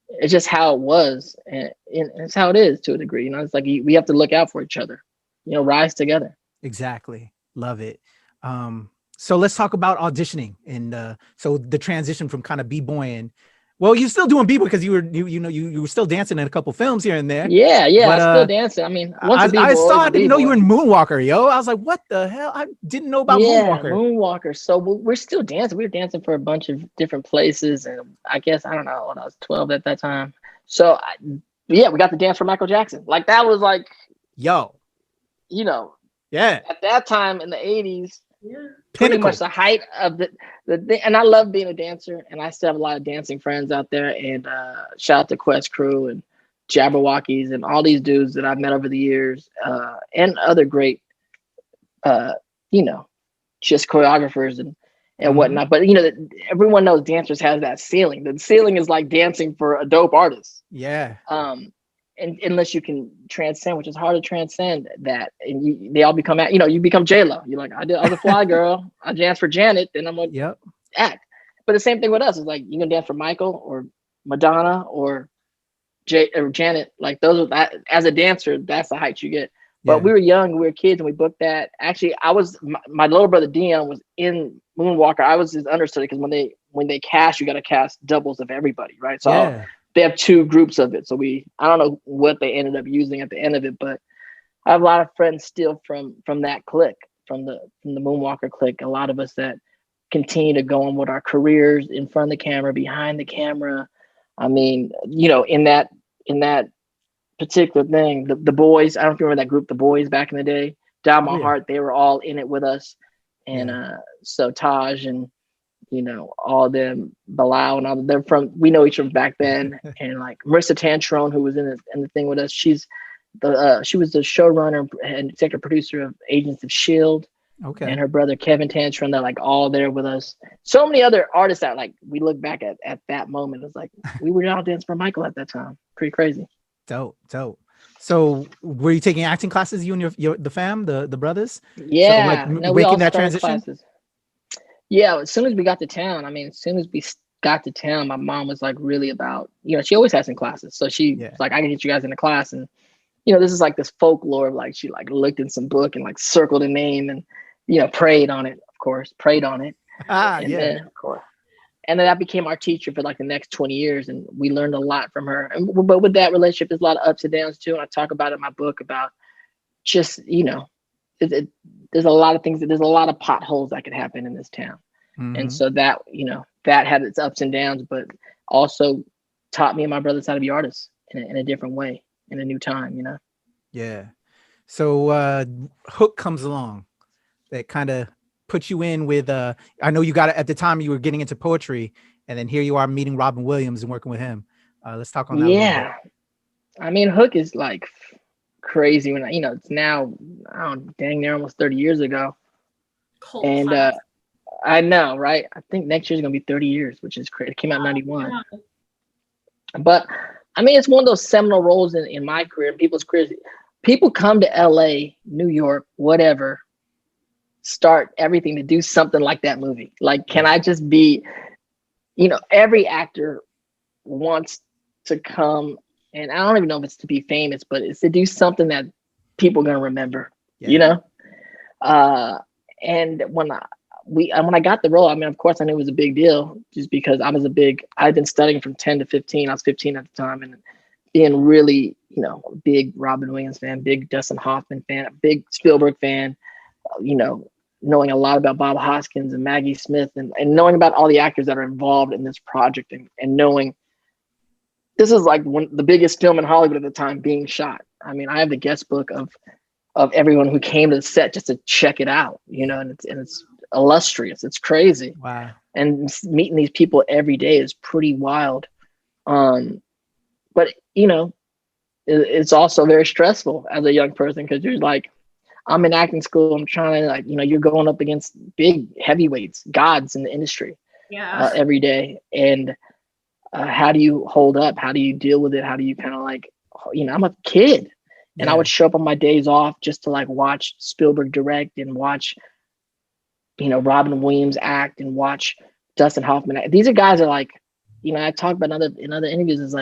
It's just how it was, and it's how it is to a degree. It's like we have to look out for each other. Rise together. Exactly. Love it. So let's talk about auditioning, and so the transition from kind of b-boying. Well, you're still doing b-boy because you were still dancing in a couple films here and there. Yeah, But, I'm still dancing. I mean, I saw. I didn't know you were in Moonwalker, yo. I was like, what the hell? I didn't know about Moonwalker. Moonwalker. So we're still dancing. We were dancing for a bunch of different places, and I guess I don't know when I was 12 at that time. So we got to dance for Michael Jackson. Like, that was like, yo, yeah, at that time in the 80s. Yeah. Pretty much the height of the thing. And I love being a dancer, and I still have a lot of dancing friends out there. And shout out to Quest Crew and Jabberwockies and all these dudes that I've met over the years, and other great just choreographers and whatnot. But everyone knows dancers has that ceiling. The ceiling is like dancing for a dope artist. Yeah. And unless you can transcend, which is hard to transcend that, and they all become, you become J-Lo. You're like, I was a fly girl. I danced for Janet, then I'm gonna act. But the same thing with us is like, you can dance for Michael or Madonna or Janet. Like, those are that, as a dancer, that's the height you get. But we were young, we were kids, and we booked that. Actually, my little brother Dion was in Moonwalker. I was his understudy because when they cast, you got to cast doubles of everybody, right? So they have 2 groups of it. So I don't know what they ended up using at the end of it, but I have a lot of friends still from that clique, from the Moonwalker clique. A lot of us that continue to go on with our careers in front of the camera, behind the camera. I mean, in that particular thing, the boys, I don't know if you remember that group, the boys back in the day, Down My Heart, they were all in it with us. And so Taj and all them, Bilal and all, we know each other back then. And like Marissa Tantrone, who was in the thing with us, she was the showrunner and executive producer of Agents of S.H.I.E.L.D. Okay. And her brother Kevin Tantrone, they're like all there with us. So many other artists that like we look back at that moment. It's like we were all dancing for Michael at that time. Pretty crazy. Dope. So were you taking acting classes, you and the fam, the brothers? Yeah. So, like, making that transition? Classes. Yeah, as soon as we got to town, my mom was like really about, she always has some classes. So she was like, I can get you guys in the class. And, this is like this folklore of like, she like looked in some book and like circled a name and, prayed on it, of course, then, of course. And then that became our teacher for like the next 20 years. And we learned a lot from her. But with that relationship, there's a lot of ups and downs too. And I talk about it in my book about just, there's a lot of things, there's a lot of potholes that could happen in this town. Mm-hmm. And so that, that had its ups and downs, but also taught me and my brothers how to be artists in a different way, in a new time, Yeah. So Hook comes along that kind of puts you in with I know you got it at the time you were getting into poetry, and then here you are meeting Robin Williams and working with him. Let's talk on that a little bit. Yeah. I mean, Hook is like crazy when it's now, I don't know, dang near almost 30 years ago. Cult And classic. I know, right? I think next year's gonna be 30 years, which is crazy. It came out in 91. Yeah. But I mean, it's one of those seminal roles in my career, in people's careers. People come to LA, New York, whatever, start everything to do something like that movie. Like, can I just be, every actor wants to come, and I don't even know if it's to be famous, but it's to do something that people are gonna remember, and when I got the role, I mean, of course I knew it was a big deal just because I'd been studying from 10 to 15. I was 15 at the time, and being really, a big Robin Williams fan, big Dustin Hoffman fan, a big Spielberg fan, knowing a lot about Bob Hoskins and Maggie Smith, and knowing about all the actors that are involved in this project, and knowing this is like the biggest film in Hollywood at the time being shot. I mean, I have the guest book of everyone who came to the set just to check it out, and it's illustrious. It's crazy. Wow. And meeting these people every day is pretty wild. But it's also very stressful as a young person, because you're like, I'm in acting school. I'm trying to you're going up against big heavyweights, gods in the industry every day. And how do you hold up? How do you deal with it? How do you kind of I'm a kid. And I would show up on my days off just to watch Spielberg direct and watch, Robin Williams act and watch Dustin Hoffman act. These are guys that I talk about in other interviews, is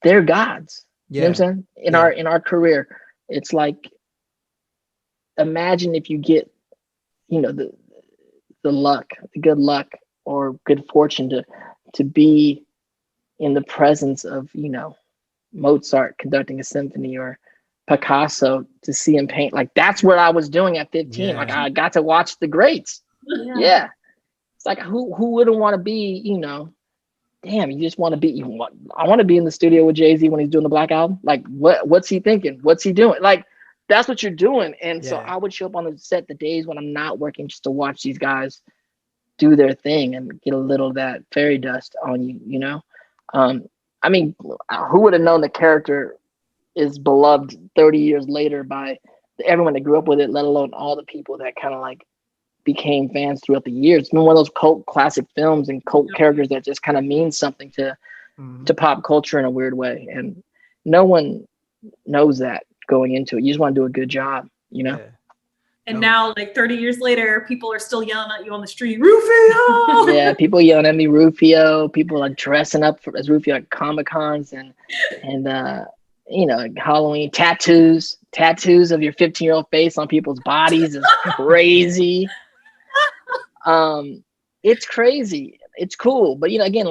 they're gods. You know what I'm saying? In our career, it's like, imagine if you get, the luck, the good luck or good fortune to be in the presence of, Mozart conducting a symphony, or Picasso, to see him paint. That's what I was doing at 15. Yeah. I got to watch the greats. Yeah. It's like, who wouldn't want to be, damn, you just want to be, I want to be in the studio with Jay-Z when he's doing the Black Album. What's he thinking? What's he doing? That's what you're doing. And so I would show up on the set the days when I'm not working, just to watch these guys do their thing and get a little of that fairy dust on you, I mean, who would have known the character is beloved 30 years later by everyone that grew up with it, let alone all the people that kind of became fans throughout the years. It's been one of those cult classic films and cult characters that just kind of means something to pop culture in a weird way. And no one knows that going into it. You just want to do a good job, Yeah. And now, 30 years later, people are still yelling at you on the street, Rufio! Yeah, people yelling at me, Rufio. People are dressing up as Rufio at Comic-Cons and Halloween. Tattoos of your 15-year-old face on people's bodies is crazy. It's crazy. It's cool. But, again,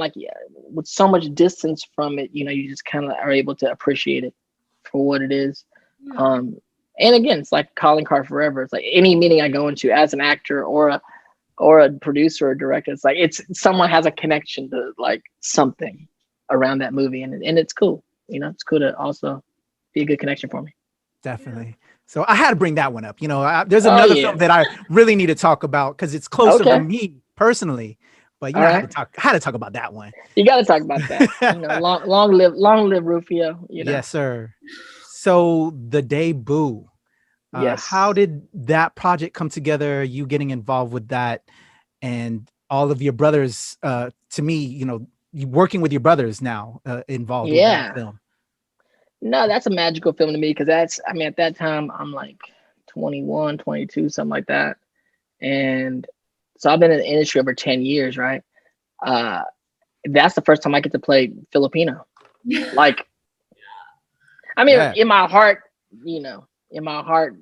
with so much distance from it, you just kind of are able to appreciate it for what it is. And again, it's like calling card forever. It's like any meeting I go into as an actor or a producer or director, it's someone has a connection to something around that movie, and it's cool. It's cool to also be a good connection for me. Definitely. So I had to bring that one up. There's another film that I really need to talk about because it's closer to me personally. But I had to talk about that one. You got to talk about that. Long live Rufio. Yes, sir. So the debut. Yes. How did that project come together? You getting involved with that, and all of your brothers. To me, you working with your brothers now involved with that film. No, that's a magical film to me because at that time I'm 21, 22, something like that, and so I've been in the industry over 10 years, right? That's the first time I get to play Filipino. In my heart,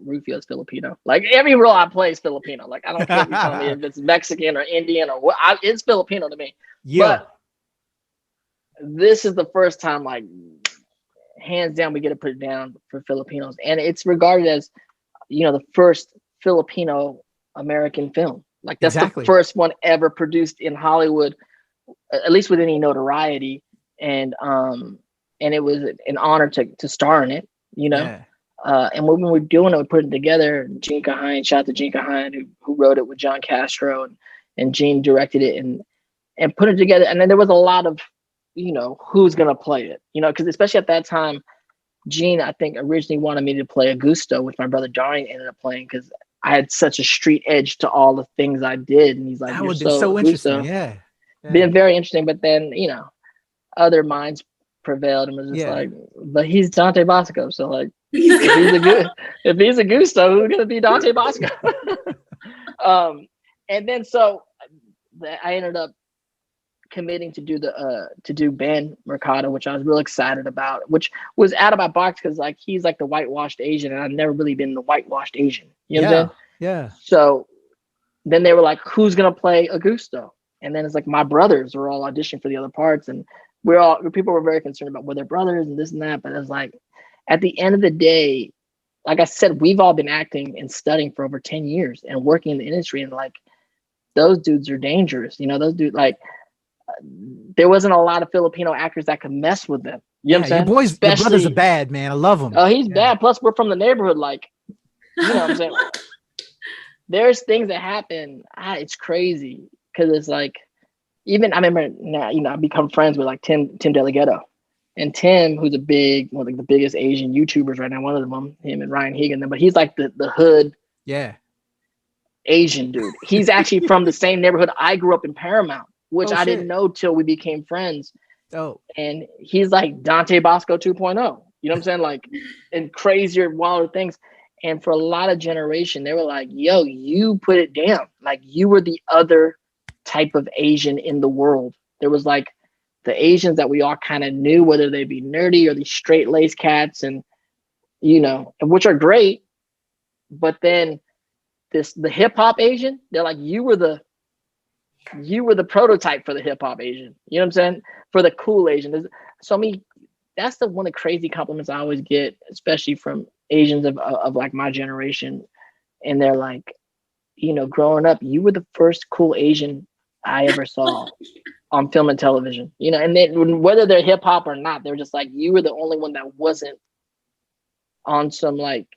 Rufio's Filipino. Every role I play is Filipino. I don't care if you tell me if it's Mexican or Indian or what. It's Filipino to me. Yeah. But this is the first time, hands down, we get to put it down for Filipinos, and it's regarded as, the first Filipino American film. That's the first one ever produced in Hollywood, at least with any notoriety, and it was an honor to star in it. And when we were doing it, we put it together. Gene Kahine, shout out to Gene Kahine, who wrote it with John Castro, and Gene directed it and put it together. And then there was a lot of, who's gonna play it, because especially at that time, Gene, I think, originally wanted me to play Augusto, which my brother Darian ended up playing because I had such a street edge to all the things I did. And he's like, That "You're would be so Augusto." interesting. Yeah. Been very interesting. But then, other minds prevailed and was just like, but he's Dante Basco. So like, if he's Augusto, who's gonna be Dante Basco? And then so I ended up committing to do Ben Mercado, which I was real excited about, which was out of my box because like he's like the whitewashed Asian, and I've never really been the whitewashed Asian. You know what I'm saying? Yeah. So then they were like, who's gonna play Augusto? And then it's like my brothers were all auditioning for the other parts, and people were very concerned about their brothers and this and that. But it was like, at the end of the day, like I said, we've all been acting and studying for over 10 years and working in the industry, and like those dudes are dangerous. Those dudes, like, there wasn't a lot of Filipino actors that could mess with them. You know what I'm saying? Your brothers are bad, man. I love them. Oh, he's bad. Plus, we're from the neighborhood. Like, you know what I'm saying? There's things that happen. It's crazy because it's like, even I remember now, I've become friends with like Tim Delgado, and Tim, who's one of the biggest Asian YouTubers right now. One of them, him and Ryan Higan. But he's like the hood, Asian dude. He's actually from the same neighborhood I grew up in, Paramount, which I didn't know till we became friends. Oh, and he's like Dante Basco 2.0. You know what I'm saying? Like, and crazier, wilder things. And for a lot of generation, they were like, yo, you put it down. Like, you were the other type of Asian in the world. There was like the Asians that we all kind of knew, whether they be nerdy or these straight laced cats, and which are great. But then the hip hop Asian, they're like, you were the prototype for the hip hop Asian. You know what I'm saying? For the cool Asian. That's one of the crazy compliments I always get, especially from Asians of like my generation. And they're like, growing up, you were the first cool Asian I ever saw on film and television. And then whether they're hip hop or not, they're just like, you were the only one that wasn't on some like,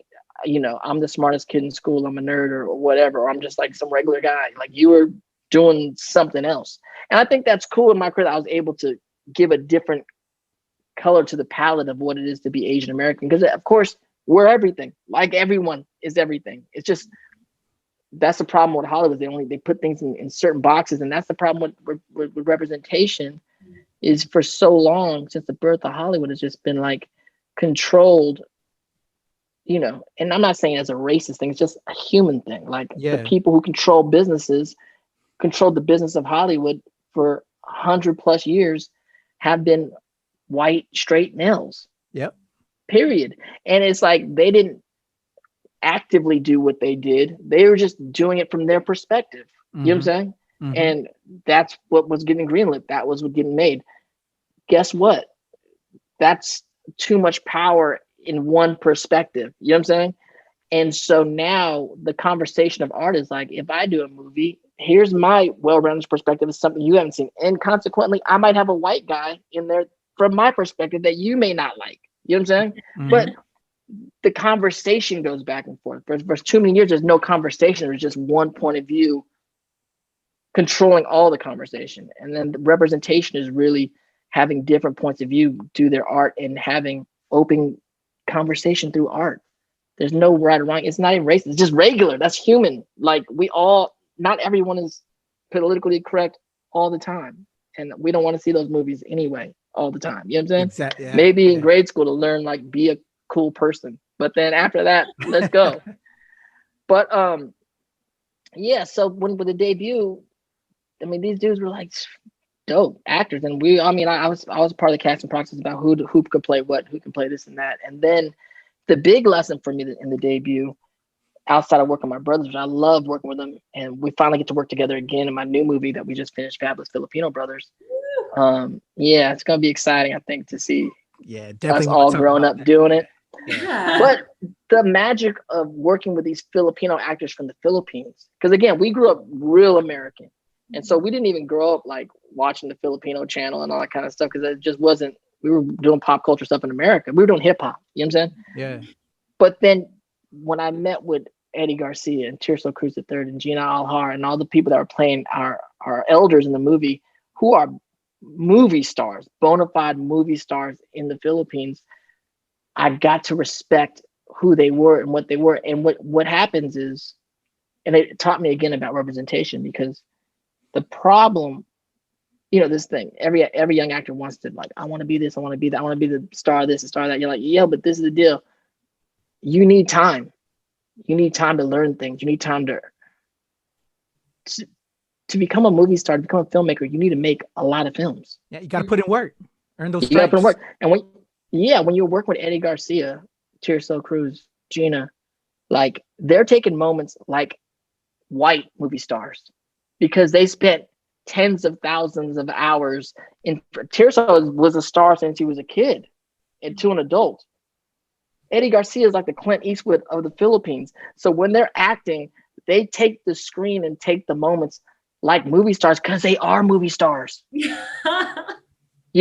I'm the smartest kid in school, I'm a nerd or whatever, or I'm just like some regular guy. Like, you were doing something else. And I think that's cool in my career that I was able to give a different color to the palette of what it is to be Asian American, because of course we're everything. Like, everyone is everything. It's just, that's the problem with Hollywood. They put things in certain boxes, and that's the problem with representation. Is for so long, since the birth of Hollywood, has just been like controlled, and I'm not saying as a racist thing, it's just a human thing. Like, the people who control businesses controlled the business of Hollywood for 100+ years have been white straight males. Yep. Period. And it's like, they didn't actively do what they did. They were just doing it from their perspective. You know what I'm saying? Mm-hmm. And that's what was getting greenlit. That was what getting made. Guess what? That's too much power in one perspective. You know what I'm saying? And so now the conversation of art is like, if I do a movie, here's my well-rounded perspective. It's something you haven't seen. And consequently, I might have a white guy in there from my perspective that you may not like. You know what I'm saying? Mm-hmm. But the conversation goes back and forth. For too many years, there's no conversation. There's just one point of view controlling all the conversation. And then the representation is really having different points of view do their art and having open conversation through art. There's no right or wrong. It's not even racist. It's just regular. That's human. Like, not everyone is politically correct all the time. And we don't want to see those movies anyway, all the time. You know what I'm saying? Exactly. Yeah. Maybe in grade school to learn, like, be a cool person. But then after that, let's go. But so with the debut, I mean, these dudes were like dope actors. And I was part of the casting process about who could play what, who can play this and that. And then the big lesson for me in the debut, outside of working with my brothers, I love working with them, and we finally get to work together again in my new movie that we just finished, Fabulous Filipino Brothers. It's gonna be exciting, I think, to see us all grown up doing it. Yeah. But the magic of working with these Filipino actors from the Philippines, because again, we grew up real American, and so we didn't even grow up like watching the Filipino channel and all that kind of stuff, because it just wasn't. We were doing pop culture stuff in America. We were doing hip hop. You know what I'm saying? Yeah. But then when I met with Eddie Garcia and Tirso Cruz III and Gina Alhar and all the people that were playing our elders in the movie, who are movie stars, bona fide movie stars in the Philippines, I got to respect who they were and what they were. And what happens is, and it taught me again about representation, because the problem, this thing, every young actor wants to, like, I want to be this, I want to be that, I want to be the star of this, the star of that. You're like, yeah, but this is the deal. You need time. You need time to learn things. You need time to become a movie star, to become a filmmaker. You need to make a lot of films. Yeah, you got to put in work, earn those stripes. You got to put in work. And when you work with Eddie Garcia, Tirso Cruz, Gina, like, they're taking moments like white movie stars, because they spent tens of thousands of hours in. Tirso was a star since he was a kid and to an adult. Eddie Garcia is like the Clint Eastwood of the Philippines. So when they're acting, they take the screen and take the moments like movie stars, because they are movie stars. You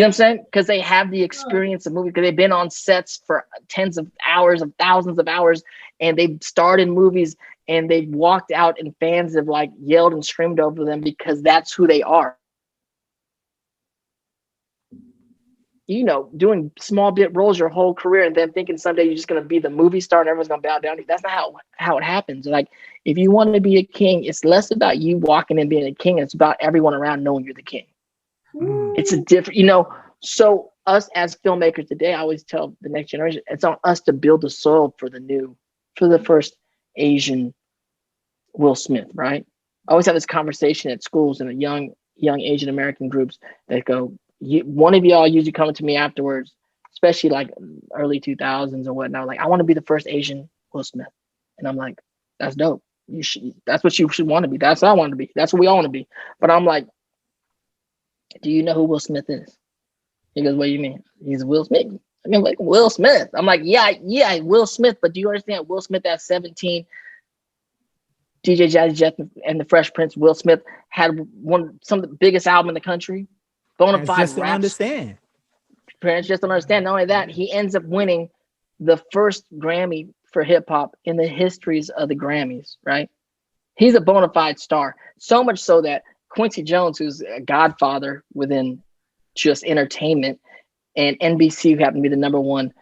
know what I'm saying? Because they have the experience of movie, because they've been on sets for tens of hours, of thousands of hours, and they've starred in movies, and they've walked out and fans have like yelled and screamed over them, because that's who they are. Doing small bit roles your whole career and then thinking someday you're just going to be the movie star and everyone's going to bow down. That's not how it happens. Like, if you want to be a king, it's less about you walking and being a king. It's about everyone around knowing you're the king. It's a different, so us as filmmakers today, I always tell the next generation, it's on us to build the soil for the first Asian Will Smith, right? I always have this conversation at schools and at young Asian American groups that go, one of y'all usually coming to me afterwards, especially like early 2000s or whatnot, like, I want to be the first Asian Will Smith. And I'm like, that's dope. That's what you should want to be. That's what I want to be. That's what we all want to be. But I'm like, do you know who Will Smith is? He goes, what do you mean? He's Will Smith. I mean, like, Will Smith. I'm like, yeah, Will Smith. But do you understand Will Smith at 17, DJ Jazzy Jeff and the Fresh Prince, Will Smith had some of the biggest album in the country. Bona fide just don't understand. Parents just don't understand. Not only that, he ends up winning the first Grammy for hip hop in the histories of the Grammys, right? He's a bona fide star. So much so that Quincy Jones, who's a godfather within just entertainment, and NBC, who happened to be the number one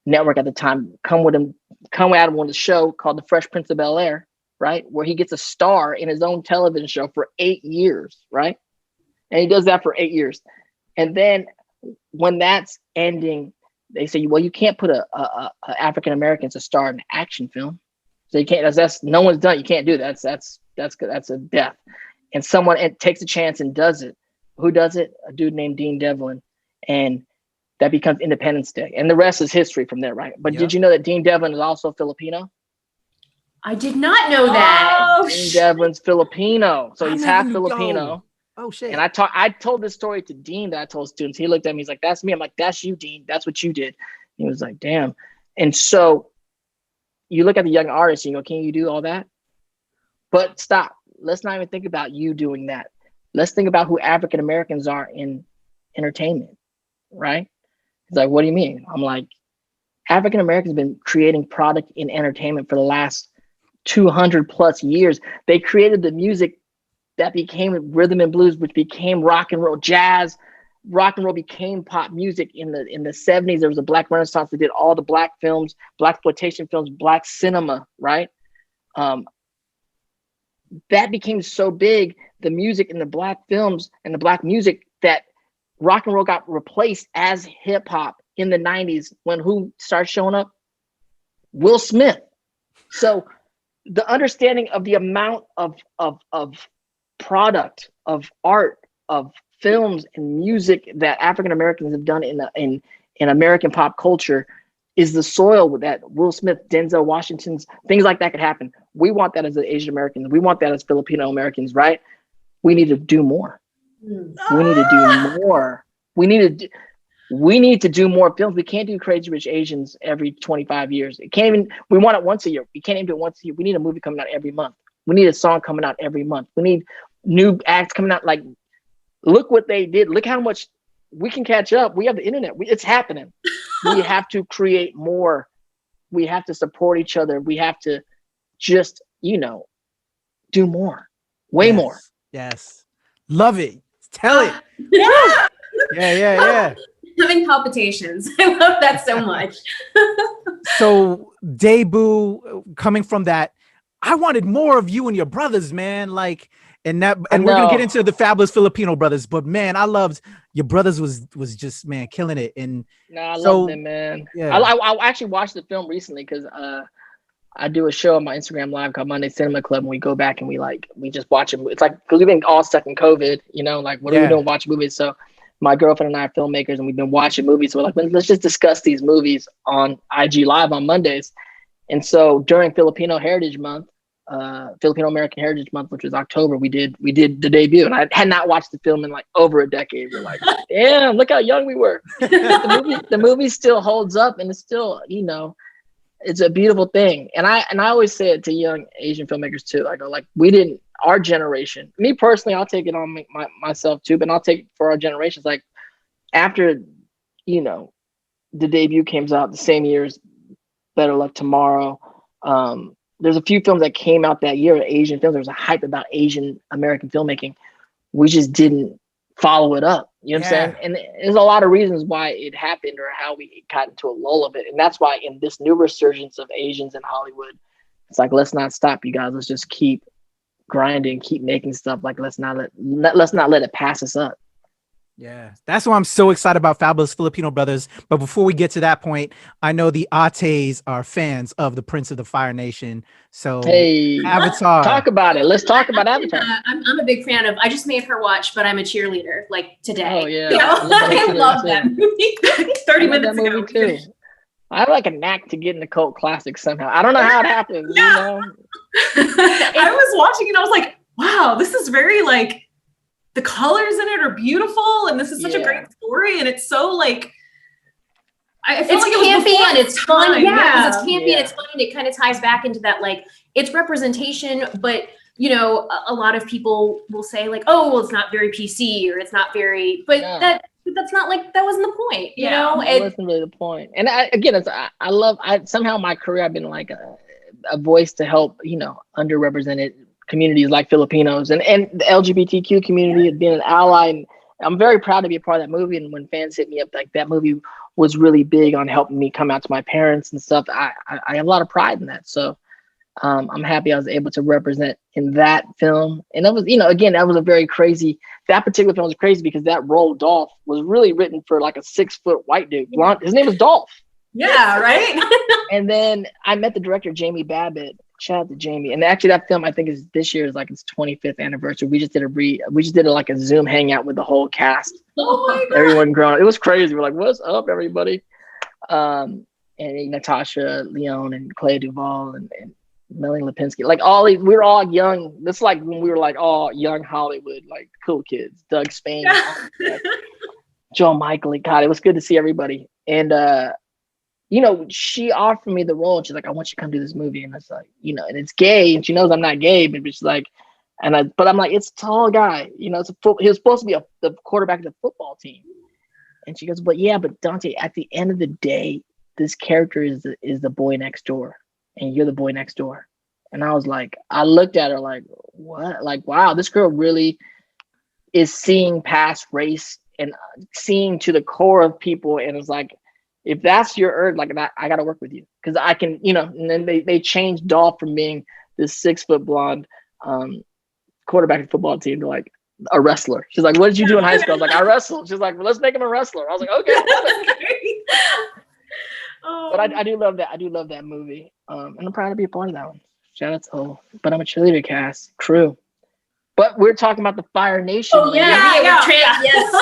network at the time, come at him on the show called The Fresh Prince of Bel-Air, right? Where he gets a star in his own television show for 8 years, right? And he does that for 8 years. And then when that's ending, they say, well, you can't put a African American to star in an action film. So you can't, that's no one's done. You can't do that. That's a death. And someone takes a chance and does it. Who does it? A dude named Dean Devlin. And that becomes Independence Day. And the rest is history from there, right? But Did you know that Dean Devlin is also Filipino? I did not know that. Dean Devlin's Filipino. So he's half Filipino. Yo. Oh shit! And I told this story to Dean that I told students. He looked at me. He's like, "That's me." I'm like, "That's you, Dean. That's what you did." He was like, "Damn." And so you look at the young artist, and you go, "Can you do all that?" But stop. Let's not even think about you doing that. Let's think about who African Americans are in entertainment, right? He's like, "What do you mean?" I'm like, African Americans have been creating product in entertainment for the last 200 plus years. They created the music that became rhythm and blues, which became rock and roll, jazz. Rock and roll became pop music in the 70s. There was a Black Renaissance that did all the Black films, Black exploitation films, Black cinema, right? That became so big, the music in the Black films and the Black music, that rock and roll got replaced as hip hop in the 90s when who started showing up? Will Smith. So the understanding of the amount of product, of art, of films and music that African Americans have done in American pop culture is the soil that Will Smith, Denzel Washington's, things like that could happen. We want that as Asian Americans. We want that as Filipino Americans, right? We need to do more. We need to do more. We need to do more films. We can't do Crazy Rich Asians every 25 years. We want it once a year. We can't even do it once a year. We need a movie coming out every month. We need a song coming out every month. We need new acts coming out. Like, look what they did. Look how much we can catch up. We have the internet. It's happening. We have to create more we have to support each other. We have to just, do more, way more. Yes. Love it. Tell it. Yeah. Yeah. Having palpitations. I love that so much. So debut, coming from that, I wanted more of you and your brothers, man. Like, and we're gonna get into the fabulous Filipino brothers, but man, I loved your brothers was just, man, killing it. And I love them, man. Yeah. I actually watched the film recently because I do a show on my Instagram Live called Monday Cinema Club, and we go back and we just watch it. It's like, because we've been all stuck in COVID, like what are we doing? Watching movies. So my girlfriend and I are filmmakers, and we've been watching movies. So we're like, let's just discuss these movies on IG Live on Mondays. And so during Filipino Heritage Month, Filipino American Heritage Month, which was October, we did the debut, and I had not watched the film in like over a decade. We're like, damn, look how young we were. The movie still holds up, and it's still, it's a beautiful thing. And I always say it to young Asian filmmakers too. I go, like, our generation, me personally, I'll take it on myself too, but I'll take it for our generations. Like, after, the debut comes out the same year as Better Luck Tomorrow. There's a few films that came out that year, Asian films. There was a hype about Asian American filmmaking. We just didn't follow it up. You know what I'm saying? And there's a lot of reasons why it happened or how we got into a lull of it. And that's why in this new resurgence of Asians in Hollywood, it's like, let's not stop, you guys. Let's just keep grinding, keep making stuff. Like, let's not let it pass us up. Yeah, that's why I'm so excited about Fabulous Filipino Brothers. But before we get to that point, I know the Ates are fans of the Prince of the Fire Nation. So, hey, Avatar. Talk about it. Let's talk about Avatar. I'm a big fan of. I just made her watch, but I'm a cheerleader. Like today. Oh yeah, I love that movie. 30 minutes ago. Too. I have like a knack to get in the cult classics somehow. I don't know how it happens. I was watching it. I was like, wow, this is very like. The colors in it are beautiful, and this is such a great story, and it's so like I feel it's like campy and it's fun. Yeah, it's campy and it's fun. And it kind of ties back into that, like, it's representation, but a lot of people will say like, oh, well, it's not very PC or it's not very, but that's not like, that wasn't the point, you know? It wasn't really the point. And I somehow my career, I've been like a voice to help, underrepresented communities like Filipinos and the LGBTQ community, and being an ally. And I'm very proud to be a part of that movie. And when fans hit me up, like, that movie was really big on helping me come out to my parents and stuff. I have a lot of pride in that. So I'm happy I was able to represent in that film. And that was, again, that was that particular film was crazy because that role, Dolph, was really written for like a 6-foot white dude. Blonde. His name was Dolph. Yeah, right? And then I met the director, Jamie Babbitt. Shout out to Jamie. And actually that film, I think, is this year is like its 25th anniversary. We just did like a Zoom hangout with the whole cast. Oh my God. Everyone growing up. It was crazy. We're like, what's up, everybody? And Natasha Leone and Clea Duvall and Melanie Lipinski. Like, we were all young. This is like when we were like all young Hollywood, like cool kids. Doug Spain, Joe Michael. God, it was good to see everybody. And she offered me the role, and she's like, I want you to come do this movie. And it's like, and it's gay, and she knows I'm not gay, but she's like, but I'm like, it's a tall guy, he was supposed to be the quarterback of the football team. And she goes, but Dante, at the end of the day, this character is the boy next door, and you're the boy next door. And I was like, I looked at her like, what? Like, wow, this girl really is seeing past race and seeing to the core of people. And it's like, if that's your urge, like, I got to work with you because I can, and then they changed Dolph from being this 6-foot blonde quarterback of the football team to like a wrestler. She's like, what did you do in high school? I was like, I wrestled. She's like, well, let's make him a wrestler. I was like, okay. But I do love that. I do love that movie. And I'm proud to be a part of that one. Shout out to But I'm a Cheerleader cast crew. But we're talking about the Fire Nation. Oh, yeah. Yes.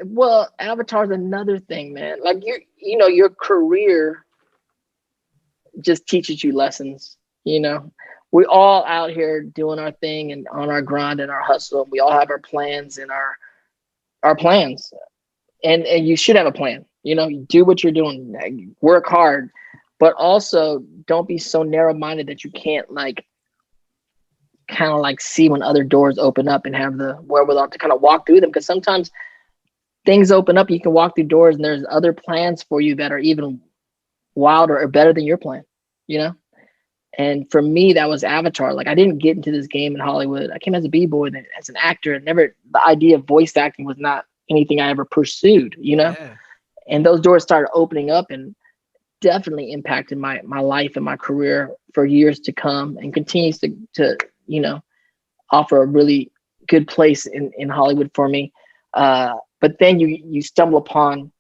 Well, Avatar's another thing, man. Like, your career just teaches you lessons. We all out here doing our thing and on our grind and our hustle. We all have our plans and our plans, and you should have a plan. You do what you're doing, work hard, but also don't be so narrow-minded that you can't kind of see when other doors open up and have the wherewithal to kind of walk through them. Because sometimes things open up. You can walk through doors, and there's other plans for you that are even wilder or better than your plan, you know? And for me, that was Avatar. Like, I didn't get into this game in Hollywood. I came as a B-boy, then as an actor, and never, the idea of voice acting was not anything I ever pursued, you know? Yeah. And those doors started opening up and definitely impacted my life and my career for years to come, and continues to you know, offer a really good place in Hollywood for me. But then you stumble upon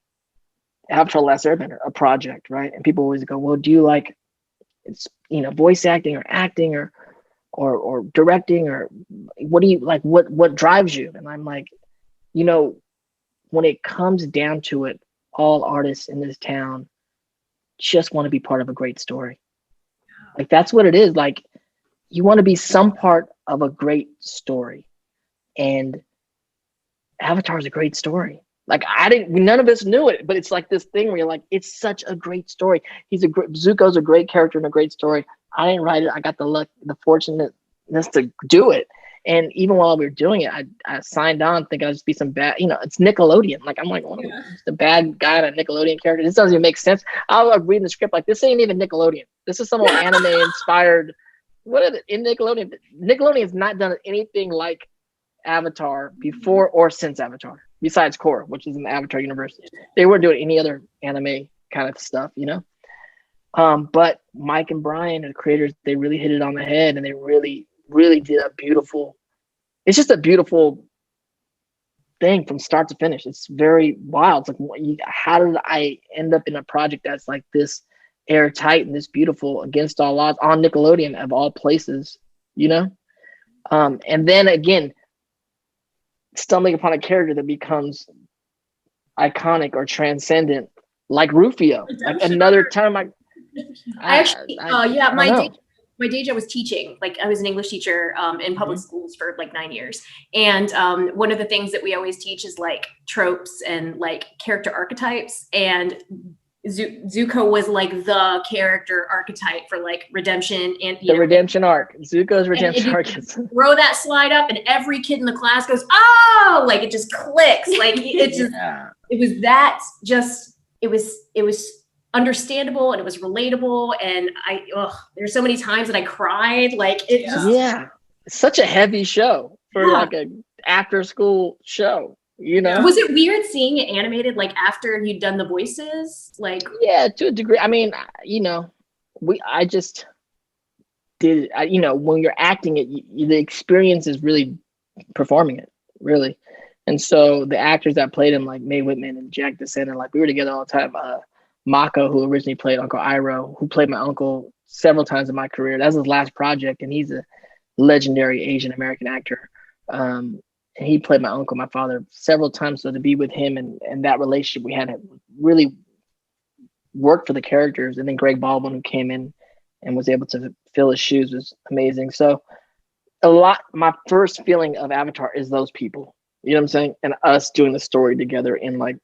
Avatar: Last Airbender, a project, right? And people always go, well, do you like, it's, you know, voice acting or acting or directing, or what do you like, what drives you? And I'm like, you know, when it comes down to it, all artists in this town just want to be part of a great story. Like, that's what it is. Like, you want to be some part of a great story, and Avatar is a great story. Like, none of us knew it, but it's like this thing where you're like, it's such a great story. Zuko's a great character and a great story. I didn't write it. I got the luck, the fortunateness to do it. And even while we were doing it, I signed on thinking I'd just be some bad, you know, it's Nickelodeon. Like, I'm like, well, the bad guy in a Nickelodeon character. This doesn't even make sense. I was reading the script like, this ain't even Nickelodeon. This is some old anime inspired. What is it in Nickelodeon? Nickelodeon has not done anything like Avatar before or since Avatar, besides Korra, which is in the Avatar universe. They weren't doing any other anime kind of stuff, you know? But Mike and Brian, the creators, they really hit it on the head, and they really, really did it's just a beautiful thing from start to finish. It's very wild. It's like, how did I end up in a project that's like this airtight and this beautiful, against all odds, on Nickelodeon of all places, you know? And then again, stumbling upon a character that becomes iconic or transcendent, like Rufio. Like, another time I actually, my day job was teaching. Like, I was an English teacher in public schools for like 9 years. And one of the things that we always teach is like tropes and like character archetypes. And Zuko was like the character archetype for like redemption and the redemption arc. Zuko's redemption arc. Throw that slide up, and every kid in the class goes, "Oh!" Like, it just clicks. Like, it just, it was that just, it was understandable, and it was relatable, and there's so many times that I cried. Like, it just, it's such a heavy show for like a after school show. You know, was it weird seeing it animated like after you'd done the voices? Like, yeah, to a degree. I mean, you know, I just did it. You know, when you're acting it, the experience is really performing it, really. And so the actors that played him, like Mae Whitman and Jack DeSena, like, we were together all the time. Mako, who originally played Uncle Iroh, who played my uncle several times in my career. That's his last project, and he's a legendary Asian American actor. And he played my uncle, my father, several times. So to be with him and that relationship we had really worked for the characters. And then Greg Baldwin, who came in and was able to fill his shoes, was amazing. So my first feeling of Avatar is those people, you know what I'm saying? And us doing the story together in like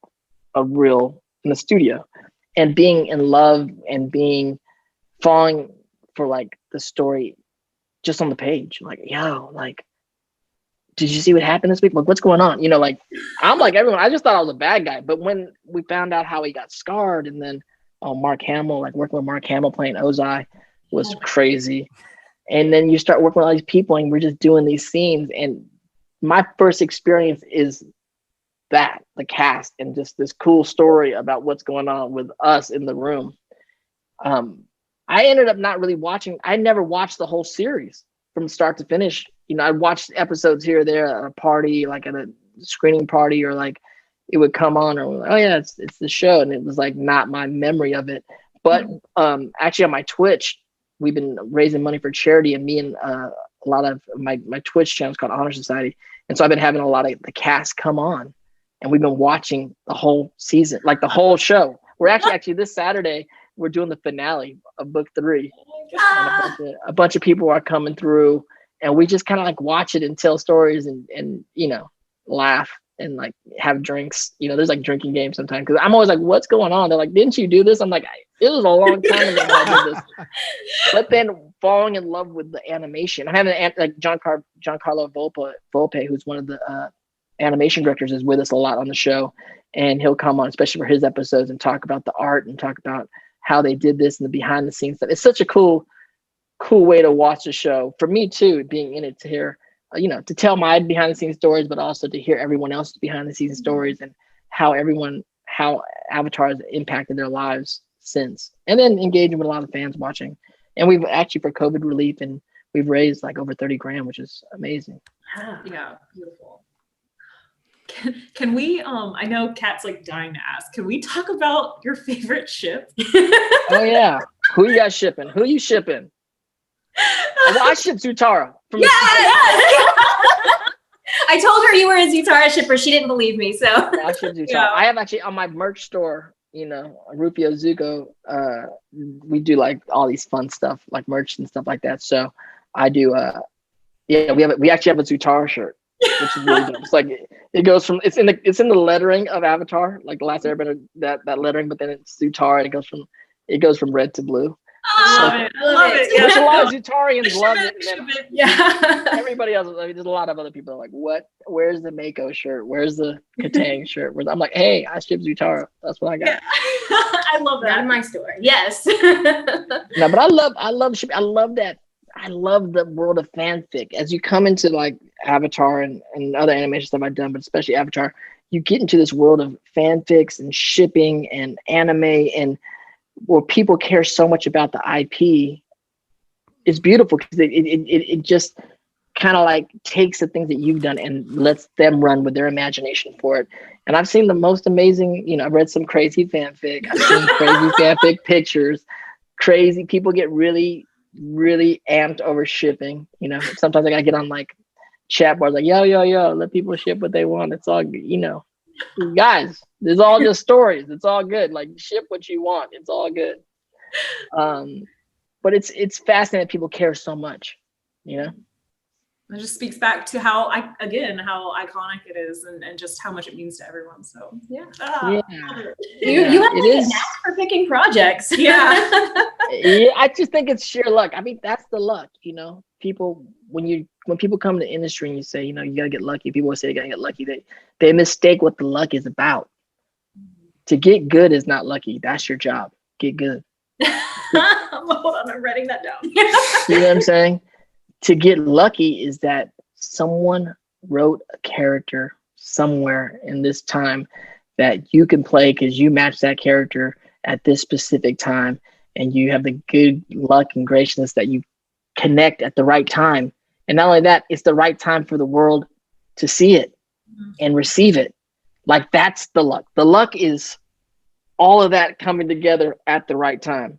in the studio, and being in love and falling for like the story just on the page. Like, yo, like, did you see what happened this week? Like, what's going on? You know, like, I'm like everyone. I just thought I was a bad guy. But when we found out how he got scarred, and then Mark Hamill, like working with Mark Hamill playing Ozai was crazy. And then you start working with all these people, and we're just doing these scenes. And my first experience is that, the cast, and just this cool story about what's going on with us in the room. I ended up not really watching. I never watched the whole series from start to finish. You know, I watched episodes here or there at a party, like at a screening party, or like it would come on, or like, oh yeah, it's the show. And it was like not my memory of it. But actually on my Twitch, we've been raising money for charity, and me and a lot of my Twitch channel is called Honor Society. And so I've been having a lot of the cast come on, and we've been watching the whole season, like the whole show. We're actually this Saturday, we're doing the finale of book 3. And a bunch of people are coming through, and we just kind of like watch it and tell stories and you know, laugh and like have drinks. You know, there's like drinking games sometimes, because I'm always like, what's going on? They're like, didn't you do this? I'm like, it was a long time ago I did this. But then falling in love with the animation. I'm having like Giancarlo Volpe, who's one of the animation directors, is with us a lot on the show, and he'll come on, especially for his episodes, and talk about the art and talk about how they did this and the behind the scenes stuff. It's such a cool way to watch the show for me too, being in it, to hear, to tell my behind the scenes stories, but also to hear everyone else's behind the scenes stories and how Avatar has impacted their lives since, and then engaging with a lot of fans watching. And we've actually, for COVID relief, and we've raised like over 30 grand, which is amazing. Yeah, beautiful. Can we, I know Kat's like dying to ask, can we talk about your favorite ship? Oh yeah. Who you guys shipping? Who you shipping? Well, I ship Zutara. I told her you were a Zutara shipper. She didn't believe me, so. I ship Zutara. Yeah. I have actually on my merch store, Rufio Zuko, we do like all these fun stuff, like merch and stuff like that. So I do, we actually have a Zutara shirt, which is really dope. It's like, it goes from, it's in the lettering of Avatar, like the Last Airbender, that lettering, but then it's Zutara. It goes from red to blue. I love it. Which a lot of Zutarians love it. Yeah. Everybody else, there's a lot of other people are like, what? Where's the Mako shirt? Where's the Katang shirt? I'm like, hey, I ship Zutara. That's what I got. Yeah. I love that. Not in my store. Yes. No, but I love shipping. I love that. I love the world of fanfic. As you come into like Avatar and other animation stuff I've done, but especially Avatar, you get into this world of fanfics and shipping and anime, and where people care so much about the IP. Is beautiful because it just kind of like takes the things that you've done and lets them run with their imagination for it. And I've seen the most amazing, I've read some crazy fanfic. I've seen crazy fanfic pictures. Crazy people get really, really amped over shipping. Sometimes I gotta get on like chat bars like, yo, let people ship what they want. It's all, guys, it's all just stories. It's all good. Like, ship what you want. It's all good. But it's fascinating that people care so much, It just speaks back to how iconic it is, and just how much it means to everyone. So yeah. You have a knack for picking projects. Yeah. Yeah, I just think it's sheer luck. I mean, that's the luck, People, when people come to the industry and you say, you gotta get lucky, people will say you gotta get lucky. They mistake what the luck is about. To get good is not lucky. That's your job. Get good. Hold on, I'm writing that down. You know what I'm saying? To get lucky is that someone wrote a character somewhere in this time that you can play because you match that character at this specific time, and you have the good luck and graciousness that you connect at the right time. And not only that, it's the right time for the world to see it and receive it. Like, that's the luck. The luck is all of that coming together at the right time.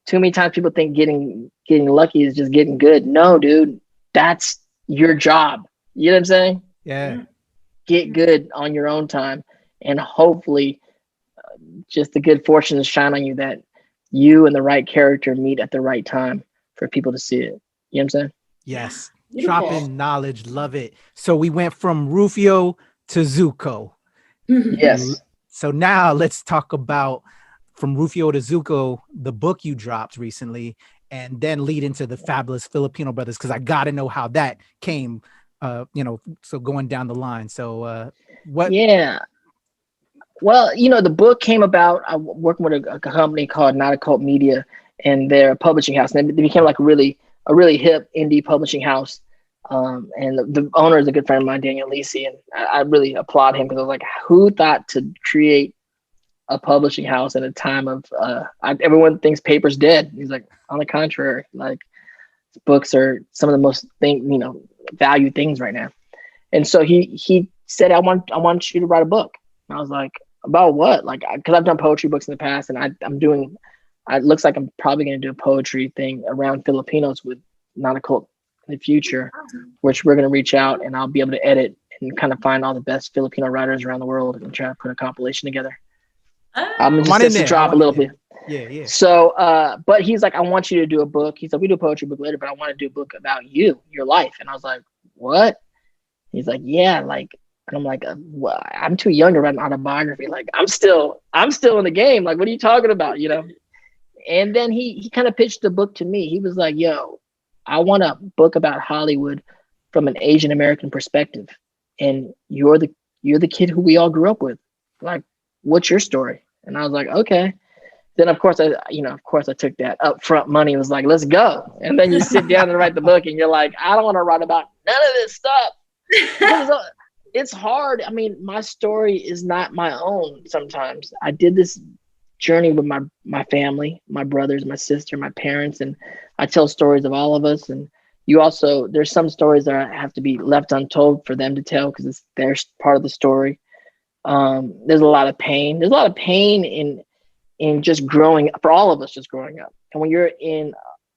Too many times people think getting lucky is just getting good. No, dude, that's your job. You know what I'm saying? Yeah. Get good on your own time, and hopefully just the good fortune to shine on you that you and the right character meet at the right time for people to see it. You know what I'm saying? Yes. Dropping knowledge. Love it. So we went from Rufio to Zuko. Yes. So now let's talk about from Rufio to Zuko, the book you dropped recently, and then lead into the fabulous Filipino brothers, because I got to know how that came, so going down the line. So what? Yeah. Well, the book came about, I'm working with a company called Not a Cult Media, and they're a publishing house. And they became like a really hip indie publishing house. And the owner is a good friend of mine, Daniel Lisi, and I really applaud him, because I was like, who thought to create a publishing house in a time of everyone thinks paper's dead. He's like, on the contrary, like, books are some of the most valued things right now. And so he said, I want you to write a book. And I was like, about what? Like, because I've done poetry books in the past, and it looks like I'm probably going to do a poetry thing around Filipinos with Not a Cult in the future, which we're going to reach out, and I'll be able to edit and kind of find all the best Filipino writers around the world and try to put a compilation together. I'm just to drop a little bit. Yeah. So, but he's like, I want you to do a book. He's like, we do a poetry book later, but I want to do a book about you, your life. And I was like, what? He's like, yeah, like, and I'm like, well, I'm too young to write an autobiography. Like, I'm still in the game. Like, what are you talking about? And then he kind of pitched the book to me. He was like, yo, I want a book about Hollywood from an Asian American perspective. and you're the kid who we all grew up with. Like, what's your story? And I was like, okay. Then of course I took that upfront money and was like, let's go. And then you sit down and write the book and you're like, I don't want to write about none of this stuff. Because it's hard. I mean, my story is not my own sometimes. I did this journey with my family, my brothers, my sister, my parents, and I tell stories of all of us. And there's some stories that have to be left untold for them to tell because it's their part of the story. There's a lot of pain. There's a lot of pain in just growing up, for all of us just growing up. And when you're in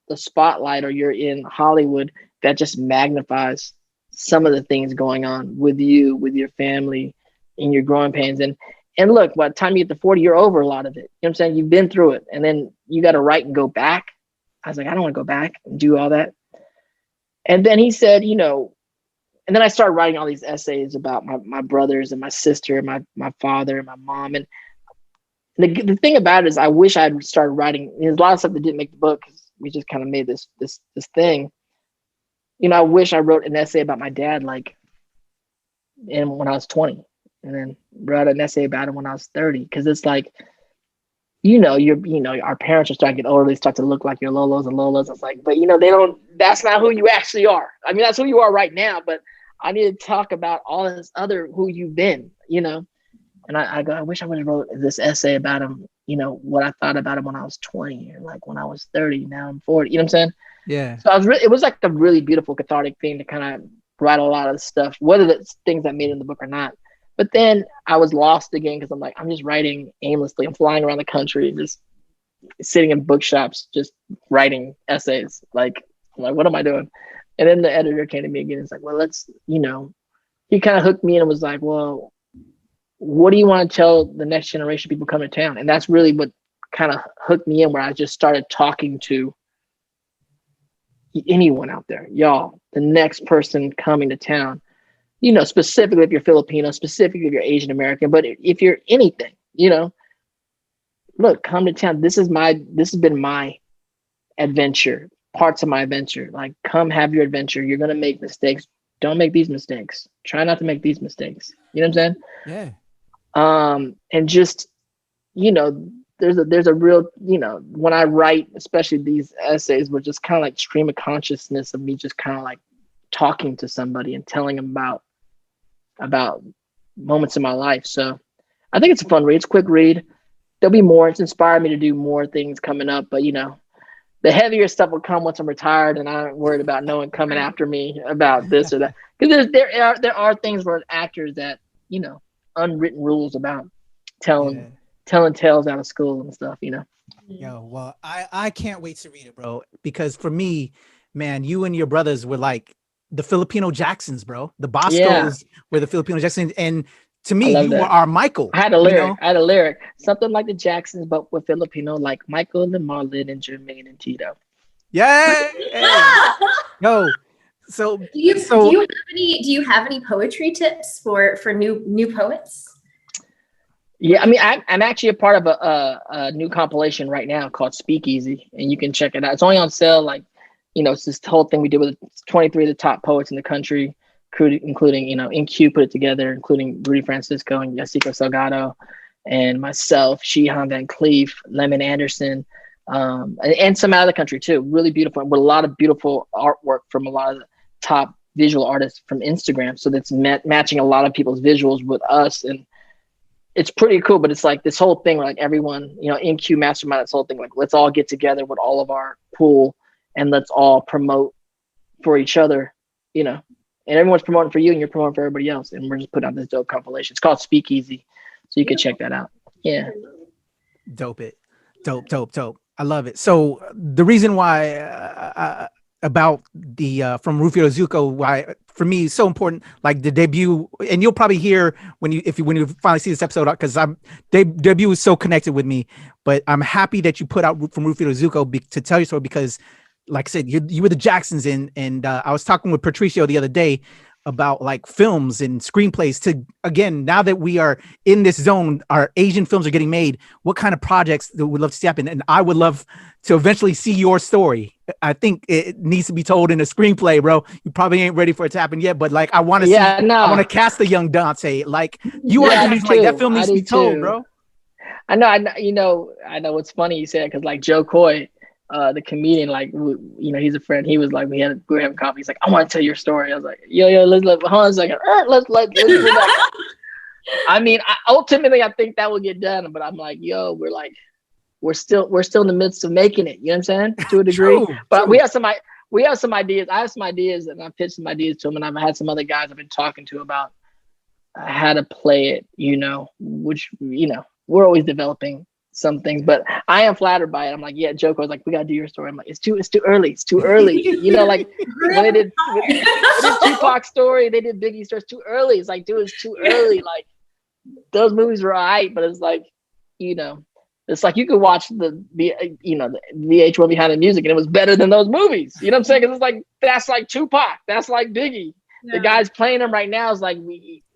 the spotlight or you're in Hollywood, that just magnifies some of the things going on with you, with your family, in your growing pains. And look, by the time you get to 40, you're over a lot of it. You know what I'm saying? You've been through it. And then you got to write and go back. I was like, I don't want to go back and do all that. And then he said, and then I started writing all these essays about my brothers and my sister and my father and my mom. And the thing about it is I wish I had started writing. There's a lot of stuff that didn't make the book because we just kind of made this thing. I wish I wrote an essay about my dad when I was 20, and then wrote an essay about him when I was 30. Because it's like, our parents are starting to get older. They start to look like your Lolos and Lolas. It's like, but they don't. That's not who you actually are. I mean, that's who you are right now. But I need to talk about all this other who you've been. And I go, I wish I would have wrote this essay about him. What I thought about him when I was 20, or like when I was 30. Now I'm 40. You know what I'm saying? Yeah. So it was like a really beautiful cathartic thing to kind of write a lot of stuff, whether it's things I made in the book or not. But then I was lost again because I'm like, I'm just writing aimlessly. I'm flying around the country, just sitting in bookshops, just writing essays. I'm like, what am I doing? And then the editor came to me again. It's like, well, he kind of hooked me in and was like, well, what do you want to tell the next generation of people coming to town? And that's really what kind of hooked me in, where I just started talking to anyone out there, y'all, the next person coming to town, specifically if you're Filipino, specifically if you're Asian American, but if you're anything, look, come to town. This has been my adventure, parts of my adventure. Like, come have your adventure. You're going to make mistakes. Don't make these mistakes. Try not to make these mistakes. You know what I'm saying? Yeah. And just, there's a real, when I write, especially these essays, were just kind of like stream of consciousness of me just kind of like talking to somebody and telling them about moments in my life. So I think it's a fun read. It's a quick read. There'll be more. It's inspired me to do more things coming up, but the heavier stuff will come once I'm retired and I'm worried about no one coming after me about this or that. Because there are things where actors that, unwritten rules about telling tales out of school and stuff, Yo, well, I can't wait to read it, bro. Because for me, man, you and your brothers were like the Filipino Jacksons, bro. The Bascos were the Filipino Jacksons. And to me, you were our Michael. I had a lyric. Something like the Jacksons, but with Filipino, like Michael and Marlon and Jermaine and Tito. Yeah. Yo. So do you have any poetry tips for new poets? Yeah, I mean, I'm actually a part of a new compilation right now called Speakeasy, and you can check it out. It's only on sale. It's this whole thing we did with 23 of the top poets in the country, including, NQ put it together, including Rudy Francisco and Yasico Salgado, and myself, Sheehan Van Cleef, Lemon Anderson, and some out of the country too. Really beautiful, with a lot of beautiful artwork from a lot of the top visual artists from Instagram. So that's matching a lot of people's visuals with us, and it's pretty cool. But it's like this whole thing where like everyone, NQ mastermind, this whole thing, like let's all get together with all of our pool and let's all promote for each other, and everyone's promoting for you and you're promoting for everybody else. And we're just putting out this dope compilation. It's called Speakeasy. So you can check that out. Yeah. Dope. I love it. So the reason why about the from Rufio to Zuko, why for me is so important, like the debut, and you'll probably hear when you finally see this episode, because debut is so connected with me. But I'm happy that you put out from Rufio to Zuko to tell your story, because like I said, you were the Jacksons, and I was talking with Patricio the other day. about like films and screenplays to, again, now that we are in this zone, our Asian films are getting made. What kind of projects that we'd love to see happen? And I would love to eventually see your story. I think it needs to be told in a screenplay, bro. You probably ain't ready for it to happen yet, but like, I want to see, I want to cast a young Dante. Like you are the reason, like that film needs to be told, bro. I know what's funny you said, because like Joe Coy, the comedian, like, you know, he's a friend. He was like, we were having coffee. He's like, I want to tell your story. I was like, yo, let's hold on a second. Let's do that. I mean, ultimately, I think that will get done. But I'm like, yo, we're still in the midst of making it. You know what I'm saying? To a degree. But we have some ideas. I have some ideas, and I pitched some ideas to him, and I've had some other guys I've been talking to about how to play it. You know, which, you know, we're always developing some things, but I am flattered by it. I'm like, yeah, Joko was like, we gotta do your story. I'm like, it's too early. It's too early. You know, like when they did Tupac's story, they did Biggie's story. It's too early. It's like, dude, it's too early. Like those movies were alright, but it's like, you know, it's like you could watch the VH1 Behind the Music and it was better than those movies. You know what I'm saying? Because it's like, that's like Tupac, that's like Biggie. Yeah. The guys playing them right now is like,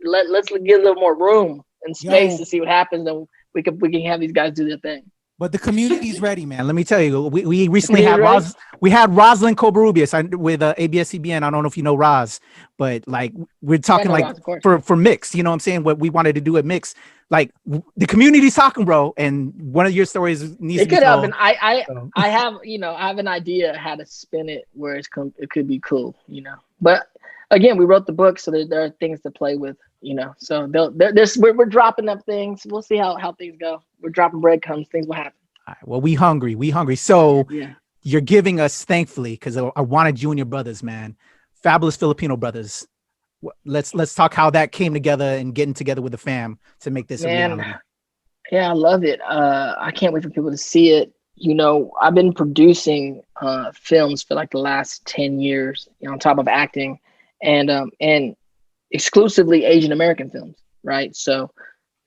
let's give a little more room and space to see what happens. And we can have these guys do their thing. But the community's ready, man. Let me tell you, we recently had Rosalind Cobarubias with ABS-CBN. I don't know if you know Roz, but like we're talking like Roz, for Mix. You know what I'm saying? What we wanted to do at Mix, like the community's talking, bro. And one of your stories needs to be told. I have an idea how to spin it where it could be cool, you know. But again, we wrote the book, so there are things to play with. You know, so we're dropping up things. We'll see how things go. We're dropping breadcrumbs. Things will happen. All right, well, we hungry. So you're giving us, thankfully, because I wanted you and your brothers, man, fabulous Filipino brothers. Let's talk how that came together and getting together with the fam to make this a reality. Yeah, I love it. I can't wait for people to see it. You know, I've been producing films for like the last 10 years, you know, on top of acting, and exclusively Asian American films, right? So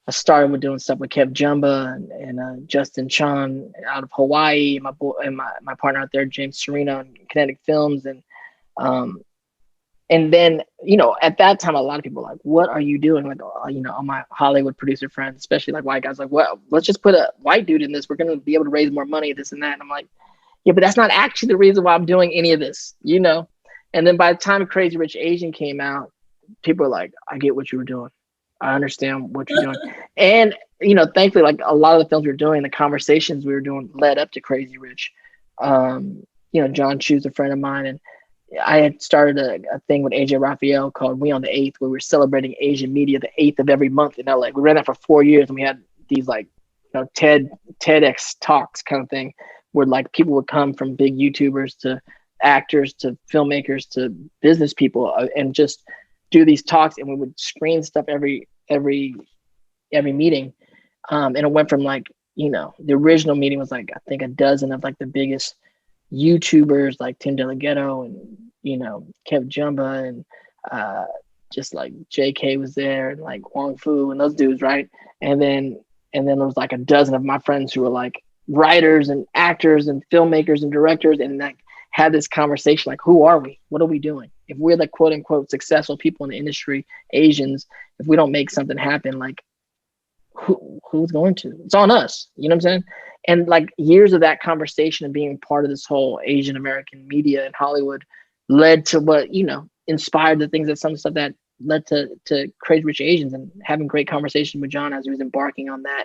I started with doing stuff with Kev Jumba and Justin Chan out of Hawaii, my partner out there, James Serino, and Kinetic Films, and then, you know, at that time, a lot of people were like, what are you doing? Like, you know, all my Hollywood producer friends, especially like white guys, like, well, let's just put a white dude in this. We're going to be able to raise more money, this and that. And I'm like, yeah, but that's not actually the reason why I'm doing any of this, you know? And then by the time Crazy Rich Asian came out, people are like, I get what you were doing. I understand what you're doing. And, you know, thankfully, like a lot of the films we were doing, the conversations we were doing led up to Crazy Rich. You know, John Chu's a friend of mine, and I had started a thing with AJ Raphael called We on the 8th, where we're celebrating Asian media the 8th of every month in LA. We ran that for 4 years, and we had these like, you know, TEDx talks kind of thing, where like people would come from big YouTubers to actors to filmmakers to business people, and just do these talks, and we would screen stuff every meeting. And it went from like, you know, the original meeting was like, I think a dozen of like the biggest YouTubers like Tim DeLaGhetto and, you know, Kev Jumba and just like JK was there and like Wong Fu and those dudes, right? And then there was like a dozen of my friends who were like writers and actors and filmmakers and directors, and like had this conversation like, who are we? What are we doing? If we're the quote unquote successful people in the industry, Asians, if we don't make something happen, like who's going to? It's on us. You know what I'm saying? And like years of that conversation and being part of this whole Asian American media in Hollywood led to what, you know, inspired the things that some stuff that led to Crazy Rich Asians, and having great conversation with John as he was embarking on that.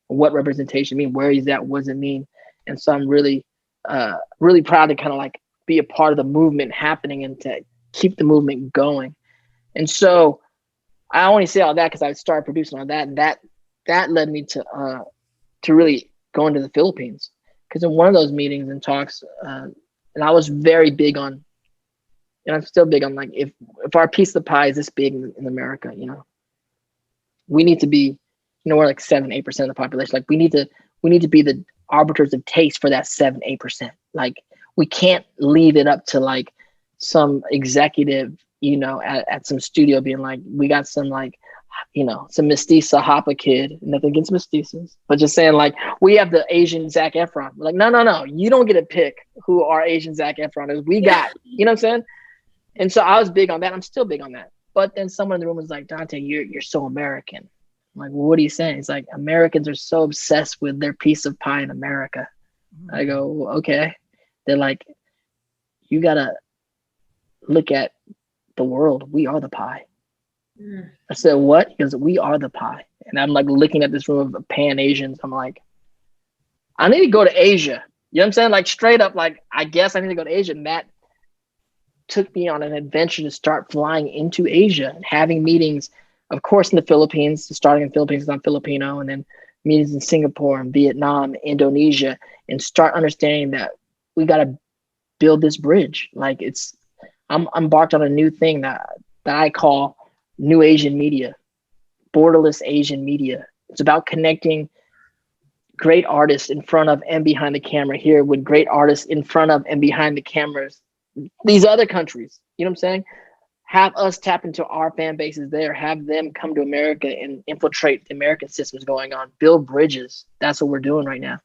What representation mean? Where he's at? What does it mean? And so I'm really proud to kind of like be a part of the movement happening and to keep the movement going. And so I only say all that because I started producing on that, and that led me to really go into the Philippines, because in one of those meetings and talks, and I was very big on, and I'm still big on, like, if our piece of the pie is this big in America, you know, we need to be, you know, we're like 7-8% of the population. Like we need to be the arbiters of taste for that 7-8%. Like we can't leave it up to like some executive, you know, at some studio being like, we got some like, you know, some mestiza Hapa kid, nothing against mestizas, but just saying like, we have the Asian Zac Efron. We're like, no, you don't get to pick who our Asian Zac Efron is. We got, you know what I'm saying? And so I was big on that. I'm still big on that. But then someone in the room was like, Dante, you're so American. I'm like, well, what are you saying? He's like, Americans are so obsessed with their piece of pie in America. I go, well, okay. They're like, you gotta look at the world. We are the pie. I said, what? Because we are the pie. And I'm like looking at this room of Pan Asians. I'm like, I need to go to Asia. You know what I'm saying? Like straight up, like, I guess I need to go to Asia. And that took me on an adventure to start flying into Asia and having meetings, of course, in the Philippines, starting in the Philippines because I'm Filipino, and then meetings in Singapore and Vietnam, Indonesia, and start understanding that we got to build this bridge. Like I'm embarked on a new thing that I call New Asian Media, borderless Asian media. It's about connecting great artists in front of and behind the camera here with great artists in front of and behind the cameras these other countries. You know what I'm saying? Have us tap into our fan bases there, have them come to America and infiltrate the American systems going on, build bridges. That's what we're doing right now.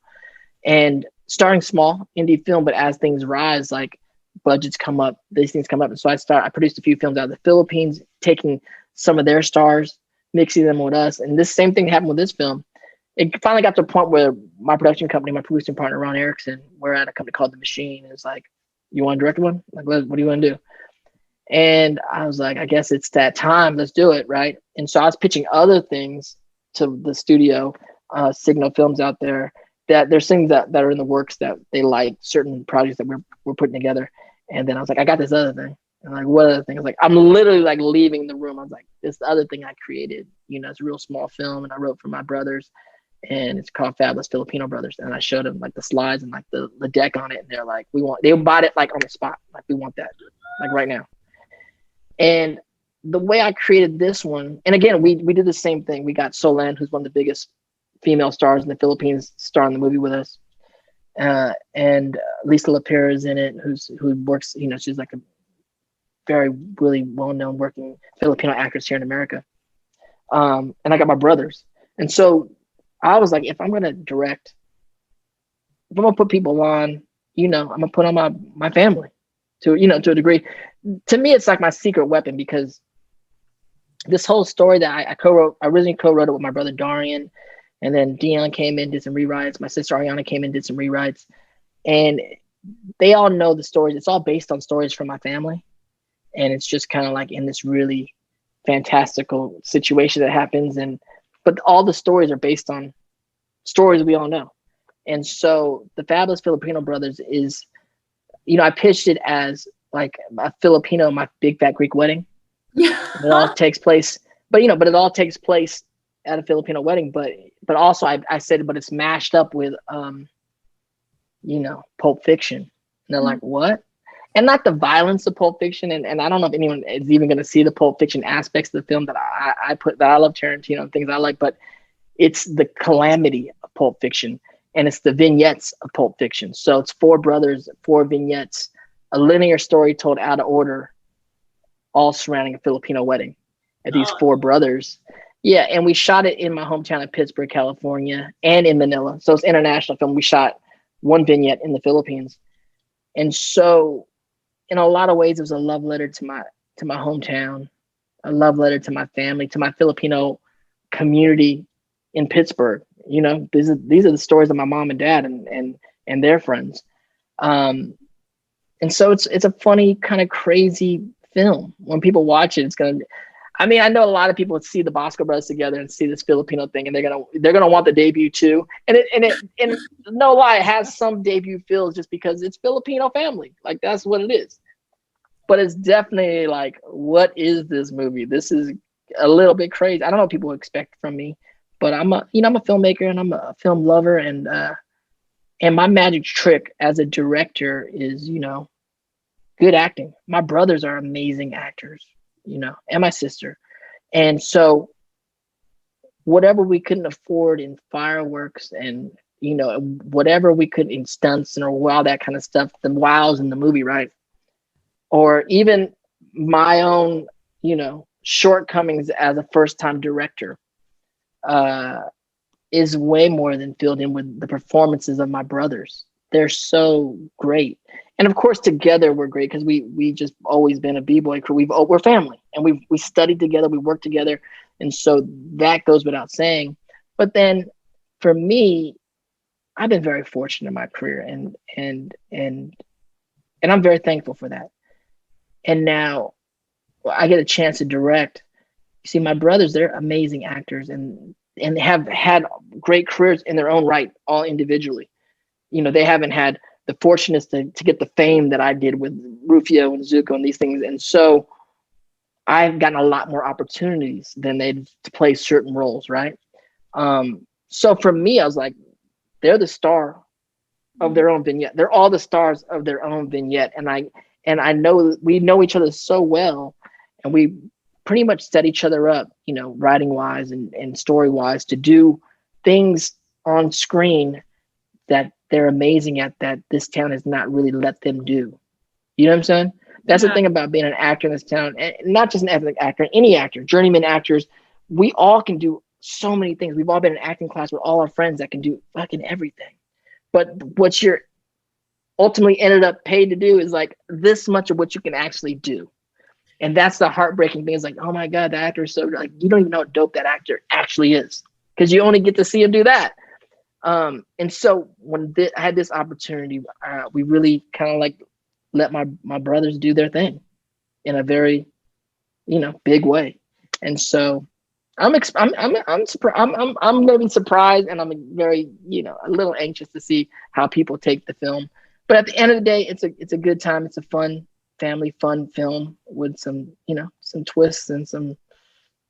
And starting small, indie film, but as things rise, like budgets come up, these things come up. And so I produced a few films out of the Philippines, taking some of their stars, mixing them with us. And this same thing happened with this film. It finally got to a point where my production company, my producing partner, Ron Erickson, we're at a company called The Machine. And it's like, you want to direct one? Like, what do you want to do? And I was like, I guess it's that time. Let's do it, right? And so I was pitching other things to the studio, Signal Films out there, that there's things that are in the works that they like, certain projects that we're putting together. And then I was like, I got this other thing. And like, what other thing? I was like, I'm literally like leaving the room. I was like, this other thing I created, you know, it's a real small film, and I wrote for my brothers, and it's called Fabulous Filipino Brothers. And I showed them like the slides and like the deck on it, and they're like, they bought it like on the spot, like we want that, like right now. And the way I created this one, and again, we did the same thing. We got Solan, who's one of the biggest female stars in the Philippines, star in the movie with us, and Lisa Lapira is in it, who works, you know, she's like a very really well-known working Filipino actress here in America. And I got my brothers, and so I was like, if I'm gonna direct, if I'm gonna put people on, you know, I'm gonna put on my family to, you know, to a degree. To me, it's like my secret weapon, because this whole story that I originally co-wrote it with my brother Darian, and then Dion came in, did some rewrites. My sister Ariana came in, did some rewrites, and they all know the stories. It's all based on stories from my family, and it's just kind of like in this really fantastical situation that happens, but all the stories are based on stories we all know. And so the Fabulous Filipino Brothers is, you know, I pitched it as like a Filipino, My Big Fat Greek Wedding. Yeah. It all takes place, but it all takes place at a Filipino wedding. But also I said, but it's mashed up with, you know, Pulp Fiction. And they're like, what? And not the violence of Pulp Fiction. And I don't know if anyone is even going to see the Pulp Fiction aspects of the film that I love Tarantino and things I like, but it's the calamity of Pulp Fiction, and it's the vignettes of Pulp Fiction. So it's 4 brothers, 4 vignettes, a linear story told out of order, all surrounding a Filipino wedding. And these 4 brothers. Yeah, and we shot it in my hometown of Pittsburgh, California, and in Manila. So it's an international film. We shot 1 vignette in the Philippines. And so in a lot of ways, it was a love letter to my hometown, a love letter to my family, to my Filipino community in Pittsburgh. You know, these are the stories of my mom and dad and their friends. And so it's a funny, kind of crazy film. When people watch it, I know a lot of people would see the Basco brothers together and see this Filipino thing, and they're gonna want the debut too. And no lie, it has some debut feels just because it's Filipino family. Like, that's what it is. But it's definitely like, what is this movie? This is a little bit crazy. I don't know what people expect from me, but I'm a filmmaker, and I'm a film lover, and my magic trick as a director is, you know, good acting. My brothers are amazing actors, you know, and my sister. And so whatever we couldn't afford in fireworks and, you know, whatever we could in stunts and all that kind of stuff, the wows in the movie, right? Or even my own, you know, shortcomings as a first-time director is way more than filled in with the performances of my brothers. they're so great. And of course, together we're great because we just always been a b-boy crew. We're family, and we studied together, we worked together, and so that goes without saying. But then, for me, I've been very fortunate in my career, and I'm very thankful for that. And now I get a chance to direct. You see, my brothers, they're amazing actors and have had great careers in their own right, all individually. They haven't had the fortunate to get the fame that I did with Rufio and Zuko and these things. And so I've gotten a lot more opportunities than they to play certain roles, right? So for me, I was like, they're the star of their own vignette. They're all the stars of their own vignette. And I know we know each other so well, and we pretty much set each other up, writing wise and story wise, to do things on screen that they're amazing at, that this town has not really let them do. You know what I'm saying? That's the thing about being an actor in this town, and not just an ethnic actor, any actor, journeyman actors. We all can do so many things. We've all been in acting class with all our friends that can do fucking everything. But what you're ultimately ended up paid to do is like this much of what you can actually do. And that's the heartbreaking thing. Is like, oh my God, the actor is so, like, you don't even know how dope that actor actually is, because you only get to see him do that. And so when I had this opportunity, we really kind of like let my brothers do their thing in a very, big way. And so I'm surprised. I'm going to be surprised, and I'm very, a little anxious to see how people take the film. But at the end of the day, it's a good time. It's a fun family fun film with some, some twists and some,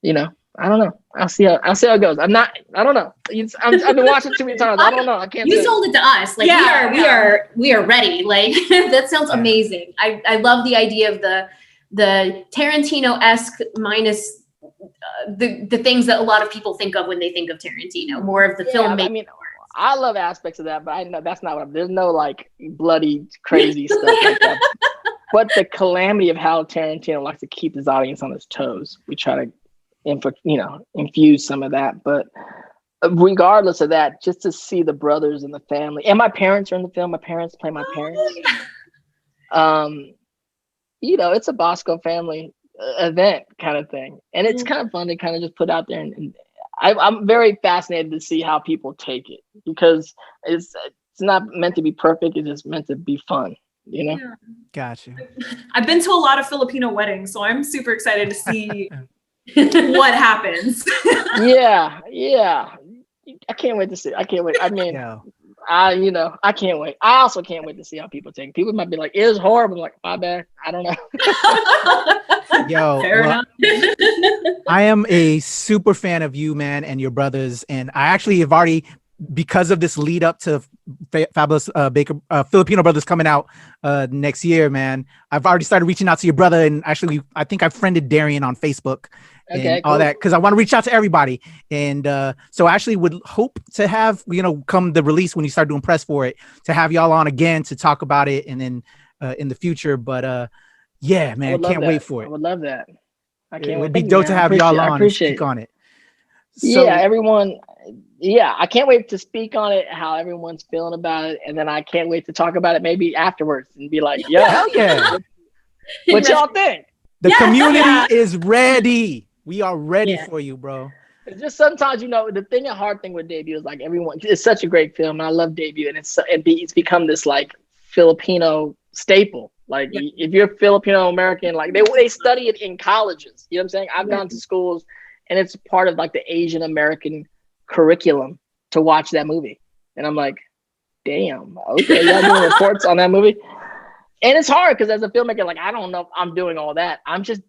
I don't know. I'll see how it goes. I don't know. I've been watching too many times. I don't know. I can't. You sold it to us. Like we are ready. Like that sounds amazing. I love the idea of the Tarantino-esque minus the things that a lot of people think of when they think of Tarantino. More of the filmmaking. I mean, I love aspects of that, but I know that's not what there's no like bloody crazy stuff like that. But the calamity of how Tarantino likes to keep his audience on his toes. We try to infuse some of that, but regardless of that, just to see the brothers and the family, and my parents are in the film. My parents play my parents. It's a Basco family event kind of thing, and it's kind of fun to kind of just put out there, and I'm very fascinated to see how people take it, because it's not meant to be perfect. It's just meant to be fun. Gotcha. I've been to a lot of Filipino weddings, so I'm super excited to see what happens. yeah I can't wait to see. I can't wait. I mean, I can't wait. I also can't wait to see how people take it. People might be like, it was horrible. I'm like, my bad, I don't know. Fair enough. I am a super fan of you, man, and your brothers, and I actually have already, because of this lead up to Fabulous Baker Filipino Brothers coming out next year, man, I've already started reaching out to your brother, and actually I think I friended Darian on Facebook and all that, because I want to reach out to everybody. And so I actually would hope to have, come the release, when you start doing press for it, to have y'all on again to talk about it, and then in the future. But yeah, man, can't wait for it. I would love that. I can't wait. It would be dope to have y'all on and speak on it. So, everyone. Yeah, I can't wait to speak on it, how everyone's feeling about it, and then I can't wait to talk about it maybe afterwards and be like, hell yeah. What y'all think? The community is ready. We are ready for you, bro. It's just sometimes, the hard thing with Debut is like everyone, it's such a great film, and I love Debut, and it's become this like Filipino staple. Like if you're Filipino American, like they study it in colleges. You know what I'm saying? I've gone to schools, and it's part of like the Asian American curriculum to watch that movie, and I'm like, damn, okay, y'all doing reports on that movie. And it's hard because as a filmmaker, like, I don't know if I'm doing all that. I'm just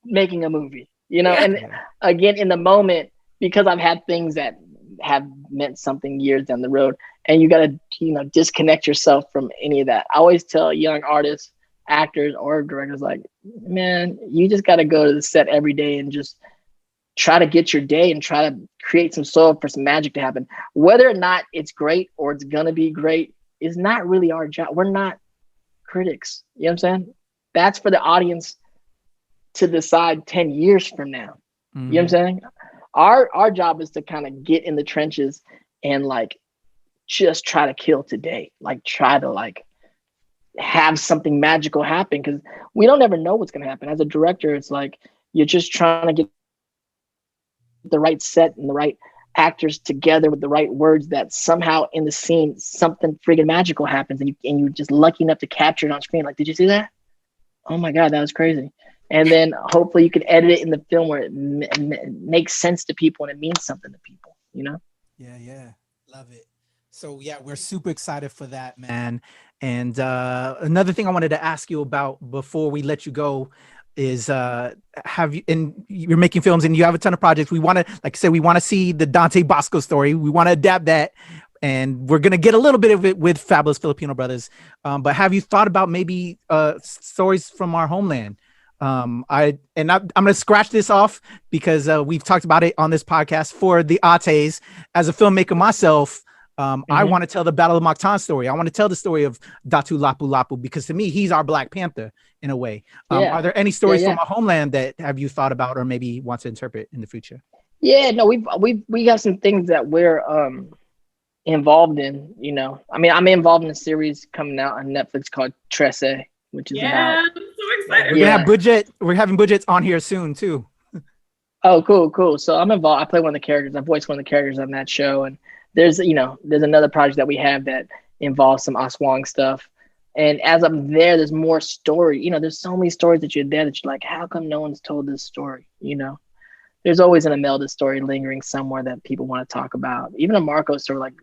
making a movie, and again, in the moment, because I've had things that have meant something years down the road, and you got to disconnect yourself from any of that. I always tell young artists, actors, or directors, like, man, you just got to go to the set every day and just try to get your day and try to create some soul for some magic to happen. Whether or not it's great or it's gonna be great is not really our job. We're not critics. You know what I'm saying? That's for the audience to decide 10 years from now. You know what I'm saying? Our job is to kind of get in the trenches and like just try to kill today, like try to like have something magical happen, because we don't ever know what's going to happen. As a director, it's like you're just trying to get the right set and the right actors together with the right words, that somehow in the scene something friggin' magical happens, and you're just lucky enough to capture it on screen. Like, did you see that? Oh my God, that was crazy. And then hopefully you can edit it in the film where it makes sense to people and it means something to people, you know? Yeah, love it. So yeah, we're super excited for that, man. And another thing I wanted to ask you about before we let you go is you're making films and you have a ton of projects. We want to, like I said, we want to see the Dante Basco story. We want to adapt that, and we're going to get a little bit of it with Fabulous Filipino Brothers. But have you thought about maybe stories from our homeland? I'm going to scratch this off because we've talked about it on this podcast for the Ates. As a filmmaker myself, I want to tell the Battle of Mactan story. I want to tell the story of Datu Lapu Lapu, because to me, he's our Black Panther in a way. Are there any stories from our homeland that have you thought about or maybe want to interpret in the future? Yeah, no, we got some things that we're involved in, you know. I mean, I'm involved in a series coming out on Netflix called Trece, which is about. I'm so excited. We're gonna have budget. We're having budgets on here soon too. Oh, cool. So I'm involved. I play one of the characters. I voice one of the characters on that show, and there's another project that we have that involves some Aswang stuff. And as I'm there's more story. You know, there's so many stories that you're there that you're like, how come no one's told this story? You know, there's always an Imelda story lingering somewhere that people want to talk about. Even a Marco story. Like,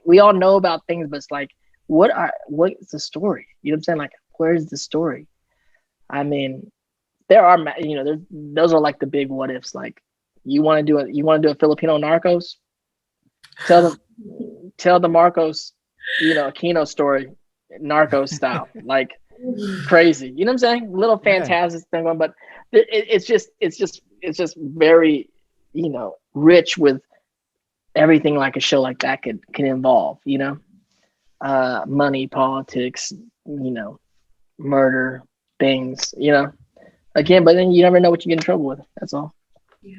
we all know about things, but it's like, what's the story? You know what I'm saying? Like, where's the story? I mean, there are, those are like the big what ifs. Like, you want to do a Filipino Narcos? Tell the Marcos, Aquino story, Narcos style, like crazy. You know what I'm saying? Little fantastic thing on, but it's just very, rich with everything like a show like that can involve. Money, politics, murder, things. Again, but then you never know what you get in trouble with. That's all. Yeah.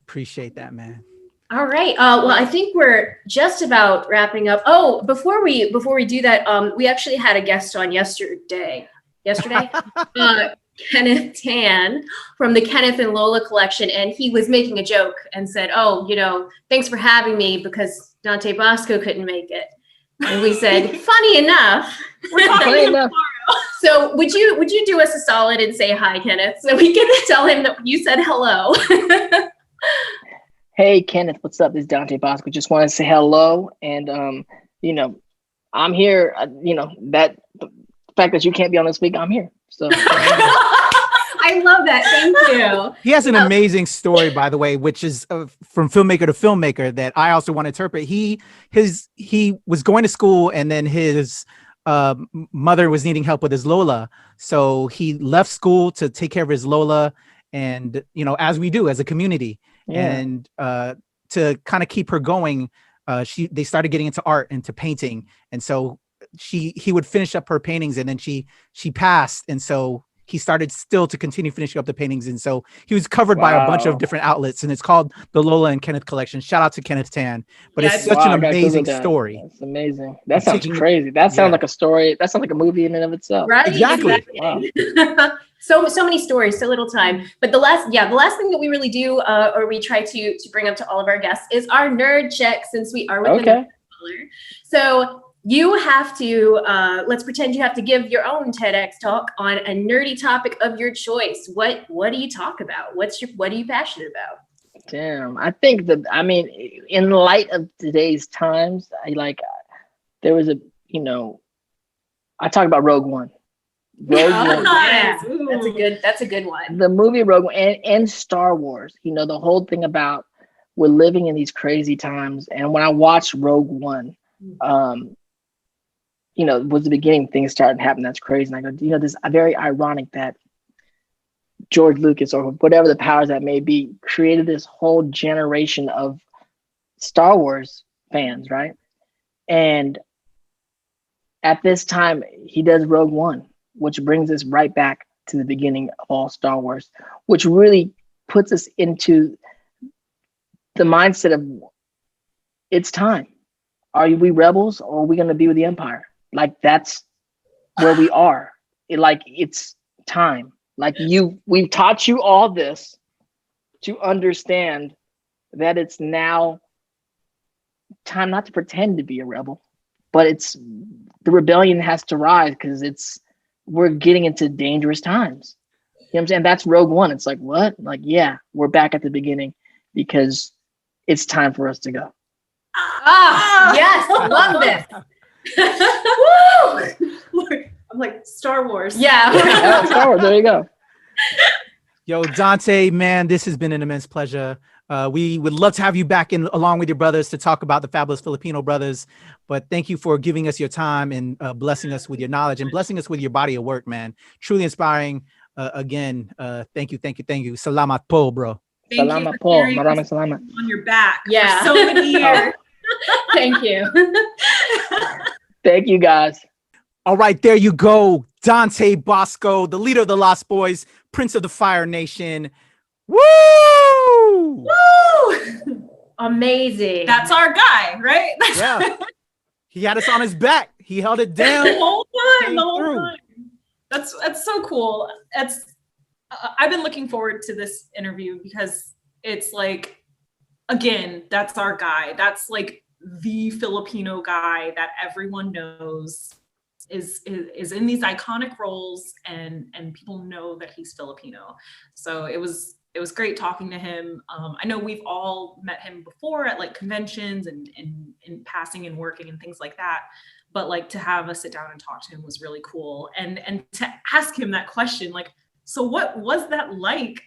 Appreciate that, man. All right. Well, I think we're just about wrapping up. Oh, before we do that, we actually had a guest on yesterday, Kenneth Tan from the Kenneth and Lola collection, and he was making a joke and said, "Oh, thanks for having me because Dante Basco couldn't make it." And we said, "Funny enough, We're talking tomorrow." So would you do us a solid and say hi, Kenneth, so we can tell him that you said hello? Hey, Kenneth, what's up? This is Dante Basco. Just wanted to say hello. And, I'm here. That the fact that you can't be on this week, I'm here. So I love that. Thank you. He has an amazing story, by the way, which is from filmmaker to filmmaker that I also want to interpret. He was going to school, and then his mother was needing help with his Lola. So he left school to take care of his Lola. And, as we do as a community. Yeah. And to kind of keep her going, they started getting into art, into painting. And so he would finish up her paintings, and then she passed. And so he started still to continue finishing up the paintings. And so he was covered by a bunch of different outlets, and it's called the Lola and Kenneth Collection. Shout out to Kenneth Tan. But it's such an amazing story. That's amazing. That sounds crazy. That sounds like a story. That sounds like a movie in and of itself. Right? Exactly. Wow. So many stories, so little time. But the last thing that we really do, or we try to bring up to all of our guests, is our nerd check, since we are with the nerd color. So you have to, let's pretend you have to give your own TEDx talk on a nerdy topic of your choice. What do you talk about? What are you passionate about? Damn, I think in light of today's times, there was I talk about Rogue One. Yes. That's a good one. The movie Rogue One and Star Wars, the whole thing about we're living in these crazy times. And when I watched Rogue One, was the beginning, things started to happen. That's crazy. And I go, this is very ironic that George Lucas, or whatever the powers that may be, created this whole generation of Star Wars fans, right? And at this time, he does Rogue One, which brings us right back to the beginning of all Star Wars, which really puts us into the mindset of it's time. Are we rebels or are we going to be with the Empire? Like, that's where we are. It's time. Like, we've taught you all this to understand that it's now time not to pretend to be a rebel, but the rebellion has to rise because we're getting into dangerous times. You know what I'm saying? That's Rogue One. It's like, what? Like, yeah, we're back at the beginning because it's time for us to go. Yes, love this. Woo! I'm like Star Wars. Yeah. Star Wars, there you go. Yo, Dante, man, this has been an immense pleasure. We would love to have you back in along with your brothers to talk about the fabulous Filipino brothers. But thank you for giving us your time and blessing us with your knowledge and blessing us with your body of work, man. Truly inspiring. Again, thank you. Salamat po, bro. Thank Salamat you po. for carrying Maraming us salamat. on your back Yeah. for so many years. Thank you. Thank you, guys. All right, there you go. Dante Basco, the leader of the Lost Boys, Prince of the Fire Nation. Woo! Woo! Amazing. That's our guy, right? Yeah. He had us on his back. He held it down. The whole Came through. time. That's so cool. I've been looking forward to this interview because it's like, again, that's our guy. That's like the Filipino guy that everyone knows is in these iconic roles and people know that he's Filipino. So it was great talking to him. I know we've all met him before at like conventions and in passing and working and things like that. But like to have us sit down and talk to him was really cool. And to ask him that question, like, so what was that like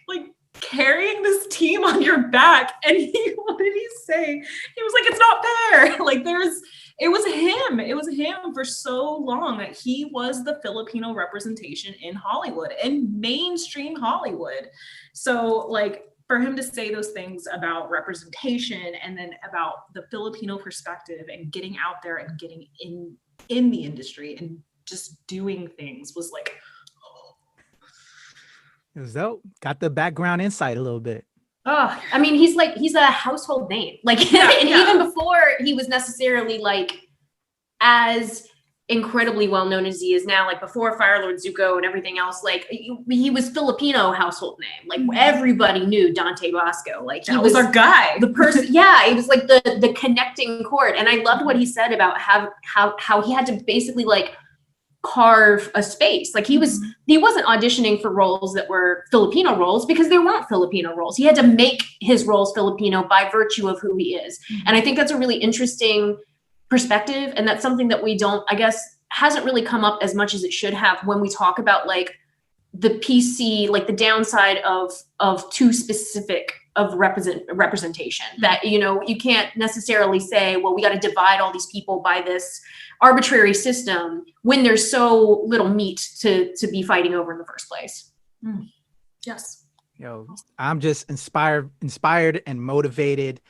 carrying this team on your back? And what did he say? He was like, it's not fair. Like it was him for so long that he was the Filipino representation in Hollywood, in mainstream Hollywood. So like for him to say those things about representation and then about the Filipino perspective and getting out there and getting in the industry and just doing things was like, It was dope. Got the background insight a little bit. Oh, I mean, he's a household name. Like, and even before he was necessarily like as incredibly well known as he is now, like before Fire Lord Zuko and everything else, like he was Filipino household name. Like everybody knew Dante Basco. Like he was our guy. The person, yeah, it was like the connecting cord. And I loved what he said about how he had to basically like carve a space. Like he wasn't auditioning for roles that were Filipino roles because there weren't Filipino roles. He had to make his roles Filipino by virtue of who he is. And I think that's a really interesting perspective. And that's something that we don't, I guess, hasn't really come up as much as it should have when we talk about like the PC, like the downside of too specific of representation, that, you know, you can't necessarily say, well, we got to divide all these people by this arbitrary system when there's so little meat to be fighting over in the first place. Yes. Yo, I'm just inspired and motivated.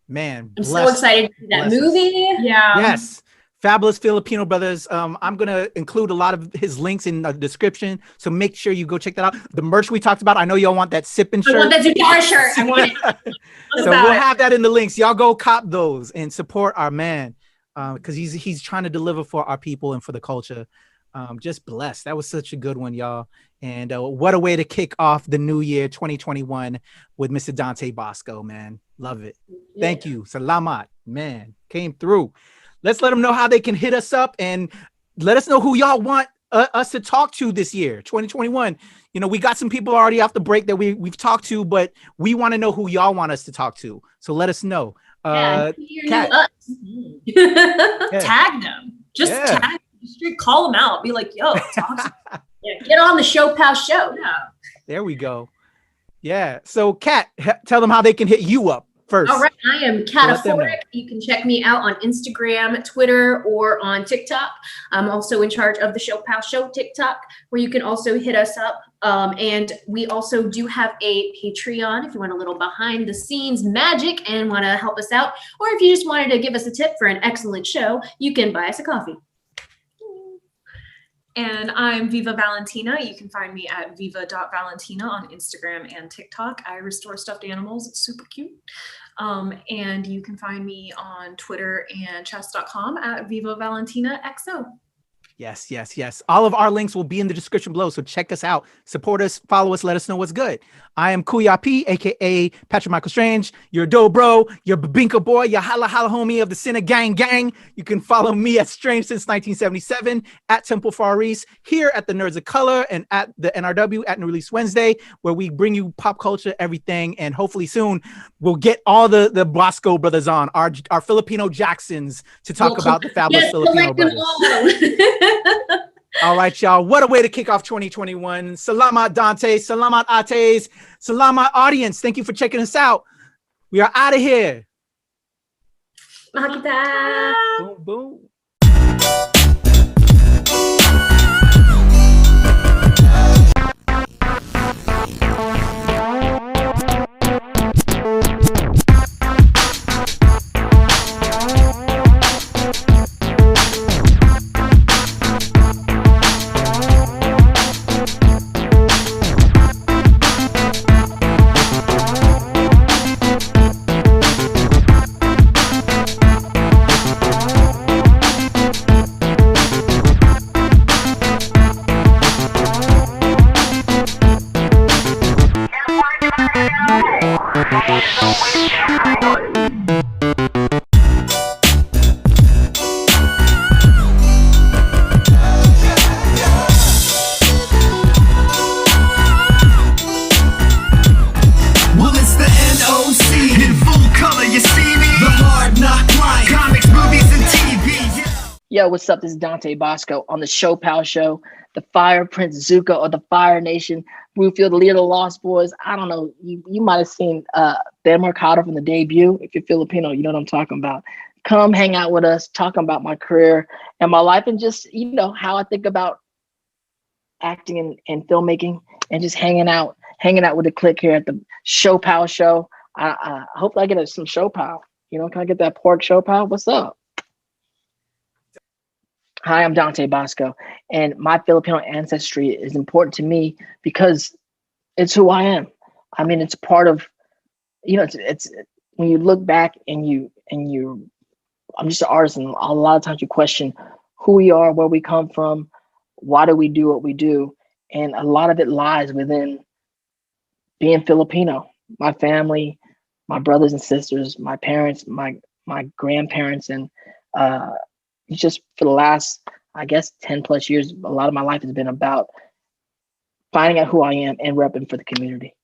Man, I'm so excited to see that movie. Yeah. Yes. Fabulous Filipino brothers. I'm going to include a lot of his links in the description. So make sure you go check that out. The merch we talked about, I know y'all want that sipping shirt. I want that Zuko shirt. I want it. So we'll have that in the links. Y'all go cop those and support our man. Because he's trying to deliver for our people and for the culture. Just blessed. That was such a good one, y'all. And what a way to kick off the new year 2021 with Mr. Dante Basco, man. Love it. Yeah. Thank you. Salamat, man. Came through. Let's let them know how they can hit us up and let us know who y'all want us to talk to this year, 2021. You know, we got some people already off the break that we've talked to, but we want to know who y'all want us to talk to. So let us know. Kat. Tag them. Just tag the street, call them out. Be like, yo, talk get on the ShoPowSho. Yeah. There we go. Yeah. So Kat, tell them how they can hit you up first. All right. I am Cataphoric. You can check me out on Instagram, Twitter, or on TikTok. I'm also in charge of the ShoPowSho TikTok, where you can also hit us up. And we also do have a Patreon if you want a little behind the scenes magic and want to help us out. Or if you just wanted to give us a tip for an excellent show, you can buy us a coffee. And I'm Viva Valentina. You can find me at viva.valentina on Instagram and TikTok. I restore stuffed animals. It's super cute. And you can find me on Twitter and chess.com at Viva Valentina XO. Yes, yes, yes. All of our links will be in the description below. So check us out, support us, follow us, let us know what's good. I am Kuya P, aka Patrick Michael Strange, your dobro, your Babinka boy, your holla holla homie of the Sinner Gang Gang. You can follow me at Strange Since 1977 at Temple Far East, here at the Nerds of Color and at the NRW at New Release Wednesday, where we bring you pop culture, everything, and hopefully soon we'll get all the Basco brothers on, our Filipino Jacksons, to talk about the fabulous Filipino brothers. All right, y'all. What a way to kick off 2021. Salamat Dante, salamat Ates, salamat audience. Thank you for checking us out. We are out of here. Makita. Boom, boom. Yo, what's up? This is Dante Basco on the ShoPowSho, the Fire Prince Zuko of the Fire Nation, Rufio, the leader of the Lost Boys. I don't know. You might have seen Dan Mercado from the debut. If you're Filipino, you know what I'm talking about. Come hang out with us, talking about my career and my life, and just, you know, how I think about acting and filmmaking, and just hanging out with the clique here at the ShoPowSho. I hope I get some ShoPow. You know, can I get that pork ShoPow? What's up? Hi, I'm Dante Basco, and my Filipino ancestry is important to me because it's who I am. I mean, it's part of, you know, it's when you look back and you, I'm just an artist, and a lot of times you question who we are, where we come from, why do we do what we do, and a lot of it lies within being Filipino. My family, my brothers and sisters, my parents, my grandparents, and just for the last, I guess, 10 plus years, a lot of my life has been about finding out who I am and repping for the community.